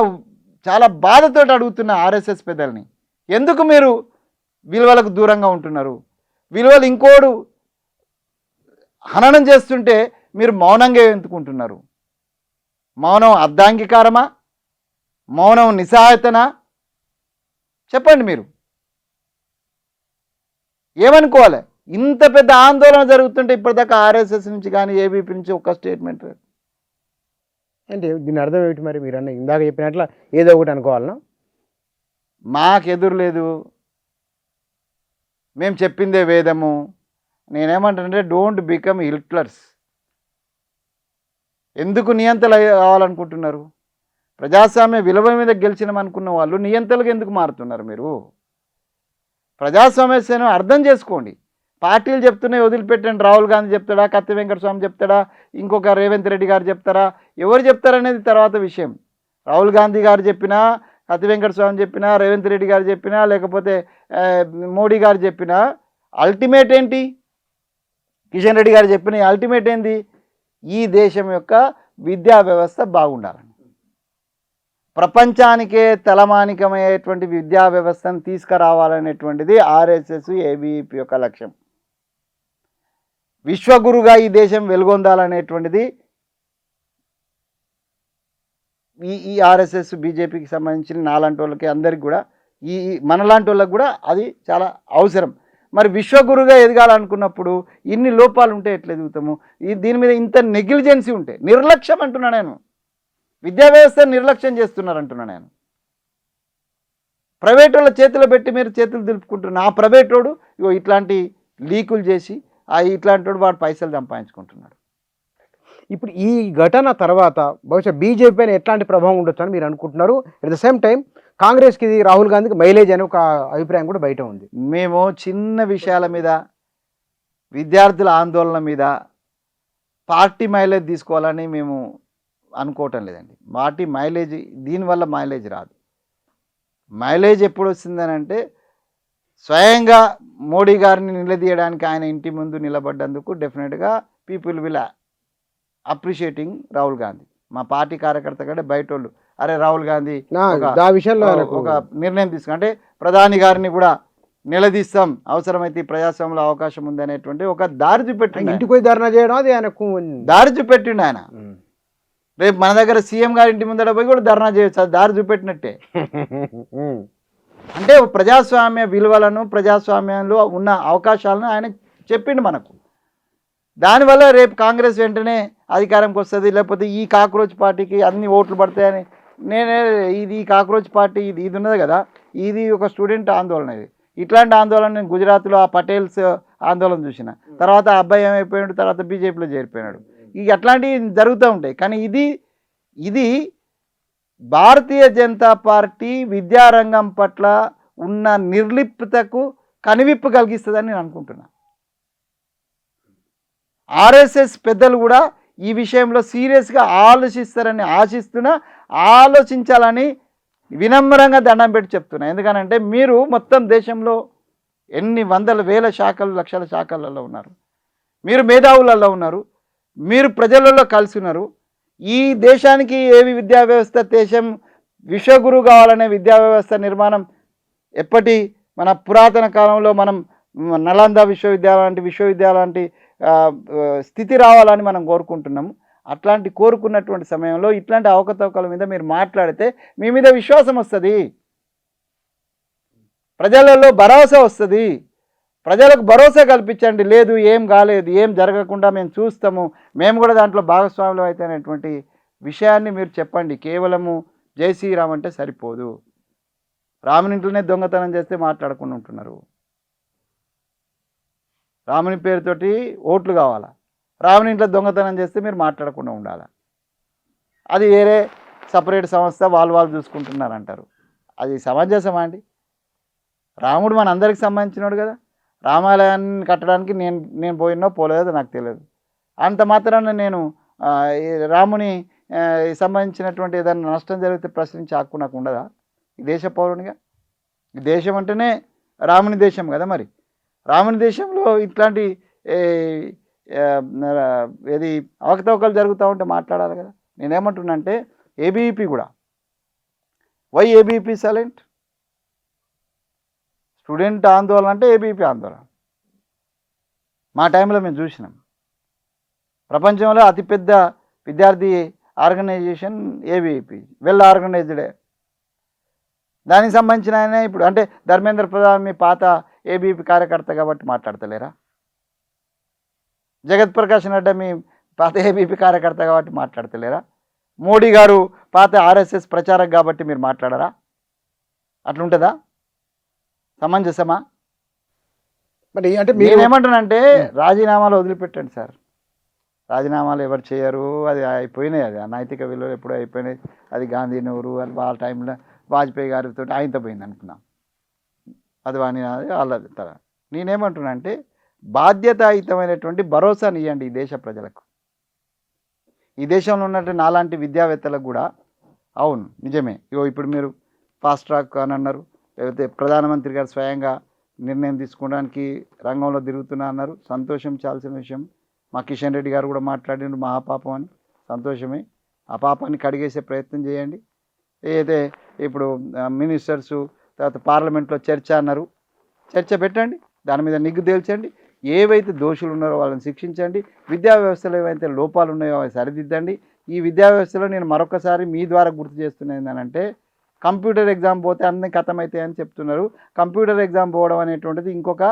చాలా బాధతో అడుగుతున్నా ఆర్ఎస్ఎస్ పెద్దల్ని, ఎందుకు మీరు విలువలకు దూరంగా ఉంటున్నారు? విలువలు ఇంకోడు హననం చేస్తుంటే మీరు మౌనంగా ఎందుకుంటున్నారు? మౌనం అర్ధాంగీకారమా? మౌనం నిస్సహాయతనా? చెప్పండి, మీరు ఏమనుకోవాలి? ఇంత పెద్ద ఆందోళన జరుగుతుంటే ఇప్పటిదాకా ఆర్ఎస్ఎస్ నుంచి కానీ ఏబీపీ నుంచి ఒక స్టేట్మెంట్ అంటే దీని అర్థం ఏమిటి మరి? మీరు అన్న ఇందాక చెప్పినట్ల ఏదో ఒకటి అనుకోవాలన్నా? మాకు ఎదురు లేదు, మేము చెప్పిందే వేదము. నేనేమంటానంటే డోంట్ బికమ్ హిట్లర్స్. ఎందుకు నియంతలు కావాలనుకుంటున్నారు? ప్రజాస్వామ్య విలువ మీద గెలిచినామనుకున్న వాళ్ళు నియంతలకు ఎందుకు మారుతున్నారు? మీరు ప్రజాస్వామ్యను అర్థం చేసుకోండి. పార్టీలు చెప్తున్నాయి వదిలిపెట్టండి. రాహుల్ గాంధీ చెప్తాడా, కత్తి వెంకటస్వామి చెప్తాడా, ఇంకొక రేవంత్ రెడ్డి గారు చెప్తారా, ఎవరు చెప్తారనేది తర్వాత విషయం. రాహుల్ గాంధీ గారు చెప్పినా, కత్తి వెంకటస్వామి చెప్పినా, రేవంత్ రెడ్డి గారు చెప్పినా, లేకపోతే మోడీ గారు చెప్పినా అల్టిమేట్ ఏంటి? కిషన్ రెడ్డి గారు చెప్పిన అల్టిమేట్ ఏంది? ఈ దేశం యొక్క విద్యా వ్యవస్థ బాగుండాలని, ప్రపంచానికే తలమానికమయ్యేటువంటి విద్యా వ్యవస్థను తీసుకురావాలనేటువంటిది ఆర్ఎస్ఎస్ ఏబీవీపీ యొక్క లక్ష్యం. విశ్వగురుగా ఈ దేశం వెలుగొందాలనేటువంటిది ఈ ఆర్ఎస్ఎస్ బీజేపీకి సంబంధించిన నాలాంటి వాళ్ళకి అందరికి కూడా, ఈ మనలాంటి వాళ్ళకి కూడా అది చాలా అవసరం. మరి విశ్వగురుగా ఎదగాలనుకున్నప్పుడు ఇన్ని లోపాలు ఉంటే ఎట్లా ఎదుగుతాము? దీని మీద ఇంత నెగ్లిజెన్సీ ఉంటే, నిర్లక్ష్యం అంటున్నా నేను, విద్యా వ్యవస్థ నిర్లక్ష్యం చేస్తున్నారు అంటున్నా నేను. ప్రైవేట్ వాళ్ళ చేతిలో పెట్టి మీరు చేతులు దులుపుకుంటున్నారు. ఆ ప్రైవేట్ వాడు ఇగో ఇట్లాంటి లీకులు చేసి ఇట్లాంటి వాడు వాడు పైసలు సంపాదించుకుంటున్నాడు. ఇప్పుడు ఈ ఘటన తర్వాత బహుశా బీజేపీ పైన ఎట్లాంటి ప్రభావం ఉండొచ్చు అని మీరు అనుకుంటున్నారు? అట్ ద సేమ్ టైం కాంగ్రెస్కి రాహుల్ గాంధీకి మైలేజ్ అనే ఒక అభిప్రాయం కూడా బయట ఉంది. మేము చిన్న విషయాల మీద, విద్యార్థుల ఆందోళన మీద పార్టీ మైలేజ్ తీసుకోవాలని మేము అనుకోవటం లేదండి. పార్టీ మైలేజ్, దీనివల్ల మైలేజ్ రాదు. మైలేజ్ ఎప్పుడు వస్తుందని అంటే, స్వయంగా మోడీ గారిని నిలదీయడానికి ఆయన ఇంటి ముందు నిలబడ్డందుకు డెఫినెట్గా people will appreciating Rahul Gandhi. మా పార్టీ కార్యకర్త కంటే బయట వాళ్ళు, అరే రాహుల్ గాంధీ ఒక నిర్ణయం తీసుకుంటే ప్రధాని గారిని కూడా నిలదీస్తాం, అవసరమైతే ప్రజాస్వామ్యంలో అవకాశం ఉంది అనేటువంటి ఒక దారి చూపెట్టిండు. ఇంటికి పోయి ధర్నా చేయడం అది ఆయనకు దారి చూపెట్టిండు ఆయన. రేపు మన దగ్గర సీఎం గారి ఇంటి ముందర పోయి కూడా ధర్నా చేయొచ్చు, అది దారి చూపెట్టినట్టే. అంటే ప్రజాస్వామ్య విలువలను, ప్రజాస్వామ్యంలో ఉన్న అవకాశాలను ఆయన చెప్పిండు మనకు. దానివల్ల రేపు కాంగ్రెస్ వెంటనే అధికారంకి వస్తుంది, లేకపోతే ఈ కాక్రోచ్ పార్టీకి అన్ని ఓట్లు పడతాయని ఇది ఈ కాక్రోచ్ పార్టీ ఇది ఉన్నది కదా, ఇది ఒక స్టూడెంట్ ఆందోళన. ఇది ఇట్లాంటి ఆందోళన నేను గుజరాత్లో ఆ పటేల్స్ ఆందోళన చూసిన తర్వాత, ఆ అబ్బాయి ఏమైపోయాడు, తర్వాత బీజేపీలో చేరిపోయినాడు. ఇక అట్లాంటివి జరుగుతూ ఉంటాయి. కానీ ఇది భారతీయ జనతా పార్టీ విద్యారంగం పట్ల ఉన్న నిర్లిప్తకు కనువిప్పు కలిగిస్తుందని నేను అనుకుంటున్నా. ఆర్ఎస్ఎస్ పెద్దలు కూడా ఈ విషయంలో సీరియస్గా ఆలోచిస్తారని ఆశిస్తున్నా, ఆలోచించాలని వినమ్రంగా దండం పెట్టి చెప్తున్నా. ఎందుకనంటే మీరు మొత్తం దేశంలో ఎన్ని వందల వేల శాఖలు, లక్షల శాఖలలో ఉన్నారు, మీరు మేధావులలో ఉన్నారు, మీరు ప్రజలలో కలిసి ఉన్నారు. ఈ దేశానికి ఏవి విద్యా వ్యవస్థ, దేశం విశ్వగురు కావాలనే విద్యా వ్యవస్థ నిర్మాణం ఎప్పటి మన పురాతన కాలంలో మనం నలంద విశ్వవిద్యాలయం లాంటి స్థితి రావాలని మనం కోరుకుంటున్నాము. అట్లాంటి కోరుకున్నటువంటి సమయంలో ఇట్లాంటి అవకతవకల మీద మీరు మాట్లాడితే మీ మీద విశ్వాసం వస్తుంది, ప్రజలలో భరోసా వస్తుంది. ప్రజలకు భరోసా కల్పించండి. లేదు ఏం కాలేదు, ఏం జరగకుండా మేము చూస్తాము, మేము కూడా దాంట్లో భాగస్వాములు అయితే అనేటువంటి విషయాన్ని మీరు చెప్పండి. కేవలము జై శ్రీరామ్ అంటే సరిపోదు. రాముని ఇంట్లోనే దొంగతనం చేస్తే మాట్లాడకుండా ఉంటున్నారు. రాముని పేరుతోటి ఓట్లు కావాలా, రాముని ఇంట్లో దొంగతనం చేస్తే మీరు మాట్లాడకుండా ఉండాలా. అది వేరే సపరేట్ సంస్థ, వాళ్ళు చూసుకుంటున్నారు అంటారు. అది సమంజసమా అండి? రాముడు మన అందరికి సంబంధించినాడు కదా. రామాలయాన్ని కట్టడానికి నేను పోయినో పోలేదో నాకు తెలియదు. అంత మాత్రాన నేను రాముని సంబంధించినటువంటి ఏదైనా నష్టం జరిగితే ప్రశ్నించే హక్కు నాకు ఉండదా ఈ దేశ పౌరునిగా? ఈ దేశం అంటేనే రాముని దేశం కదా. మరి రాముని దేశంలో ఇట్లాంటి ఏది అవకతవకలు జరుగుతూ ఉంటే మాట్లాడాలి కదా. నేనేమంటున్నా అంటే ఏబీవీపీ కూడా, వై ఏబీవీపీ సైలెంట్? స్టూడెంట్ ఆందోళన అంటే ఏబీవీపీ ఆందోళన. మా టైంలో మేము చూసినాం. ప్రపంచంలో అతిపెద్ద విద్యార్థి ఆర్గనైజేషన్ ఏబీవీపీ, వెల్ ఆర్గనైజ్డే. దానికి సంబంధించిన ఆయన ఇప్పుడు అంటే ధర్మేంద్ర ప్రధాన్ మీ పాత ఏబీవీపీ కార్యకర్త కాబట్టి మాట్లాడతలేరా? జగత్ ప్రకాష్ నడ్డా మీ పాత ఏబీవీపీ కార్యకర్త కాబట్టి మాట్లాడతలేరా? మోడీ గారు పాత ఆర్ఎస్ఎస్ ప్రచారక్ కాబట్టి మీరు మాట్లాడరా? అట్లుంటుందా? సమంజసమా? మరి అంటే నేనేమంటానంటే రాజీనామాలు వదిలిపెట్టండి సార్. రాజీనామాలు ఎవరు చేయరు, అది అయిపోయినాయి, అది అనైతిక విలువలు ఎప్పుడూ అయిపోయినాయి. అది గాంధీ నెహ్రూ అది వాళ్ళ టైంలో వాజ్పేయి గారితో ఆయనతో పోయింది అనుకున్నాం, అది వాని వాళ్ళది తర. నేనేమంటున్నా అంటే బాధ్యతాయుతమైనటువంటి భరోసాని ఇవ్వండి ఈ దేశ ప్రజలకు. ఈ దేశంలో ఉన్నట్టు నాలాంటి విద్యావేత్తలకు కూడా అవును నిజమే, ఇప్పుడు మీరు ఫాస్ట్ ట్రాక్ అని అన్నారు, లేకపోతే ప్రధానమంత్రి గారు స్వయంగా నిర్ణయం తీసుకోవడానికి రంగంలో తిరుగుతున్నా అన్నారు, సంతోషించాల్సిన విషయం. మా కిషన్ రెడ్డి గారు కూడా మాట్లాడిండు మహాపాపం అని, సంతోషమే. ఆ పాపాన్ని కడిగేసే ప్రయత్నం చేయండి. ఏదైతే ఇప్పుడు మినిస్టర్సు తర్వాత పార్లమెంట్లో చర్చ అన్నారు, చర్చ పెట్టండి, దాని మీద నిగ్గు తేల్చండి. ఏవైతే దోషులు ఉన్నారో వాళ్ళని శిక్షించండి. విద్యా వ్యవస్థలో ఏవైతే లోపాలు ఉన్నాయో అవి సరిదిద్దండి. ఈ విద్యా వ్యవస్థలో నేను మరొకసారి మీ ద్వారా గుర్తు చేస్తున్నది ఏంటంటే కంప్యూటర్ ఎగ్జామ్ పోతే అన్ని ఖతమవుతాయి అని చెప్తున్నారు. కంప్యూటర్ ఎగ్జామ్ పోవడం అనేటువంటిది ఇంకొక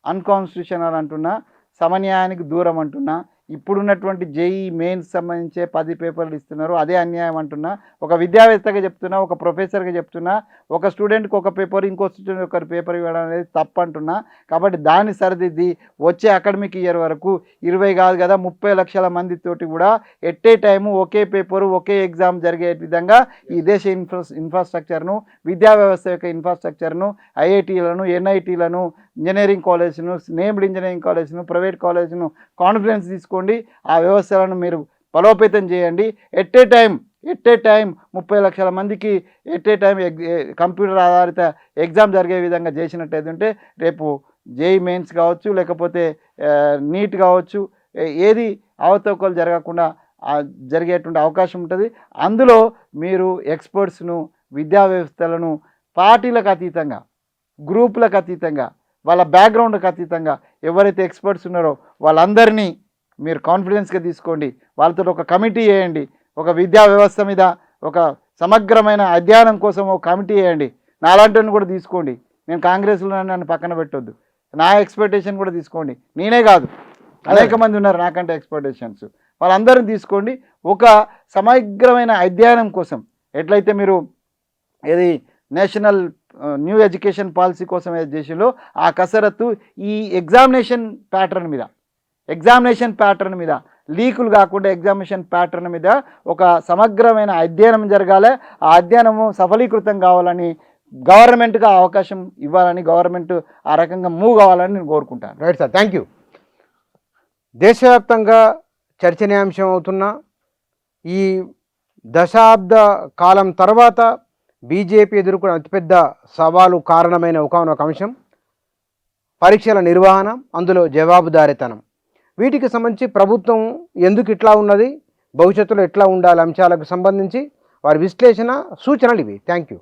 అన్కాన్స్టిట్యూషనల్ అంటున్నా, సమన్యాయానికి దూరం అంటున్నా. ఇప్పుడున్నటువంటి జేఈ మెయిన్స్ సంబంధించే 10 పేపర్లు ఇస్తున్నారు, అదే అన్యాయం అంటున్నా. ఒక విద్యావేత్తగా చెప్తున్నా, ఒక ప్రొఫెసర్గా చెప్తున్నా, ఒక స్టూడెంట్కి ఒక పేపర్ ఇంకో స్టూడెంట్ ఒక పేపర్ ఇవ్వడం అనేది తప్పు అంటున్నా. కాబట్టి దాన్ని సరిదిద్ది వచ్చే అకాడమిక్ ఇయర్ వరకు 20 కాదు కదా 30 లక్షల మందితోటి కూడా ఎట్ ఏ టైము ఒకే పేపరు ఒకే ఎగ్జామ్ జరిగే విధంగా ఈ దేశ ఇన్ఫ్రాస్ట్రక్చర్ను, విద్యా వ్యవస్థ యొక్క ఇన్ఫ్రాస్ట్రక్చర్ను, ఐఐటీలను, ఎన్ఐటీలను, ఇంజనీరింగ్ కాలేజ్ను, నేమ్డ్ ఇంజనీరింగ్ కాలేజ్ను, ప్రైవేట్ కాలేజ్ను కాన్ఫిడెన్స్ తీసుకోండి. ఆ వ్యవస్థలను మీరు బలోపేతం చేయండి. ఎట్ ఏ టైం 30 లక్షల మందికి ఎట్ ఏ టైం కంప్యూటర్ ఆధారిత ఎగ్జామ్ జరిగే విధంగా చేసినట్టయితే రేపు జేఈ మెయిన్స్ కావచ్చు, లేకపోతే నీట్ కావచ్చు, ఏది అవతవకలు జరగకుండా జరిగేటువంటి అవకాశం ఉంటుంది. అందులో మీరు ఎక్స్పర్ట్స్ను, విద్యా వ్యవస్థలను పార్టీలకు అతీతంగా, గ్రూపులకు అతీతంగా, వాళ్ళ బ్యాక్గ్రౌండ్కి అతీతంగా ఎవరైతే ఎక్స్పర్ట్స్ ఉన్నారో వాళ్ళందరినీ మీరు కాన్ఫిడెన్స్గా తీసుకోండి. వాళ్ళతో ఒక కమిటీ వేయండి. ఒక విద్యా వ్యవస్థ మీద ఒక సమగ్రమైన అధ్యయనం కోసం ఒక కమిటీ వేయండి. నాలాంటిని కూడా తీసుకోండి. నేను కాంగ్రెస్లో నన్ను పక్కన పెట్టొద్దు, నా ఎక్స్పెక్టేషన్ కూడా తీసుకోండి. నేనే కాదు, అనేక మంది ఉన్నారు నాకంటే ఎక్స్పెక్టేషన్స్, వాళ్ళందరినీ తీసుకోండి. ఒక సమగ్రమైన అధ్యయనం కోసం ఎట్లయితే మీరు ఏది నేషనల్ న్యూ ఎడ్యుకేషన్ పాలసీ కోసం ఏది చేసిందో ఆ కసరత్తు ఈ ఎగ్జామినేషన్ ప్యాటర్న్ మీద లీకులు కాకుండా ఎగ్జామినేషన్ ప్యాటర్న్ మీద ఒక సమగ్రమైన అధ్యయనం జరగాలి. ఆ అధ్యయనము సఫలీకృతం కావాలని గవర్నమెంట్గా అవకాశం ఇవ్వాలని, గవర్నమెంట్ ఆ రకంగా మూవ్ కావాలని నేను కోరుకుంటాను. Right sir, thank you. దేశవ్యాప్తంగా చర్చనీయాంశం అవుతున్న ఈ దశాబ్ద కాలం తర్వాత బీజేపీ ఎదుర్కొన్న అతిపెద్ద సవాలు కారణమైన ఒకనొక అంశం పరీక్షల నిర్వహణ, అందులో జవాబుదారీతనం. వీటికి సంబంధించి ప్రభుత్వం ఎందుకు ఇట్లా ఉన్నది, భవిష్యత్తులో ఎట్లా ఉండాలి అంశాలకు సంబంధించి వారి విశ్లేషణ, సూచనలు ఇవి. Thank you.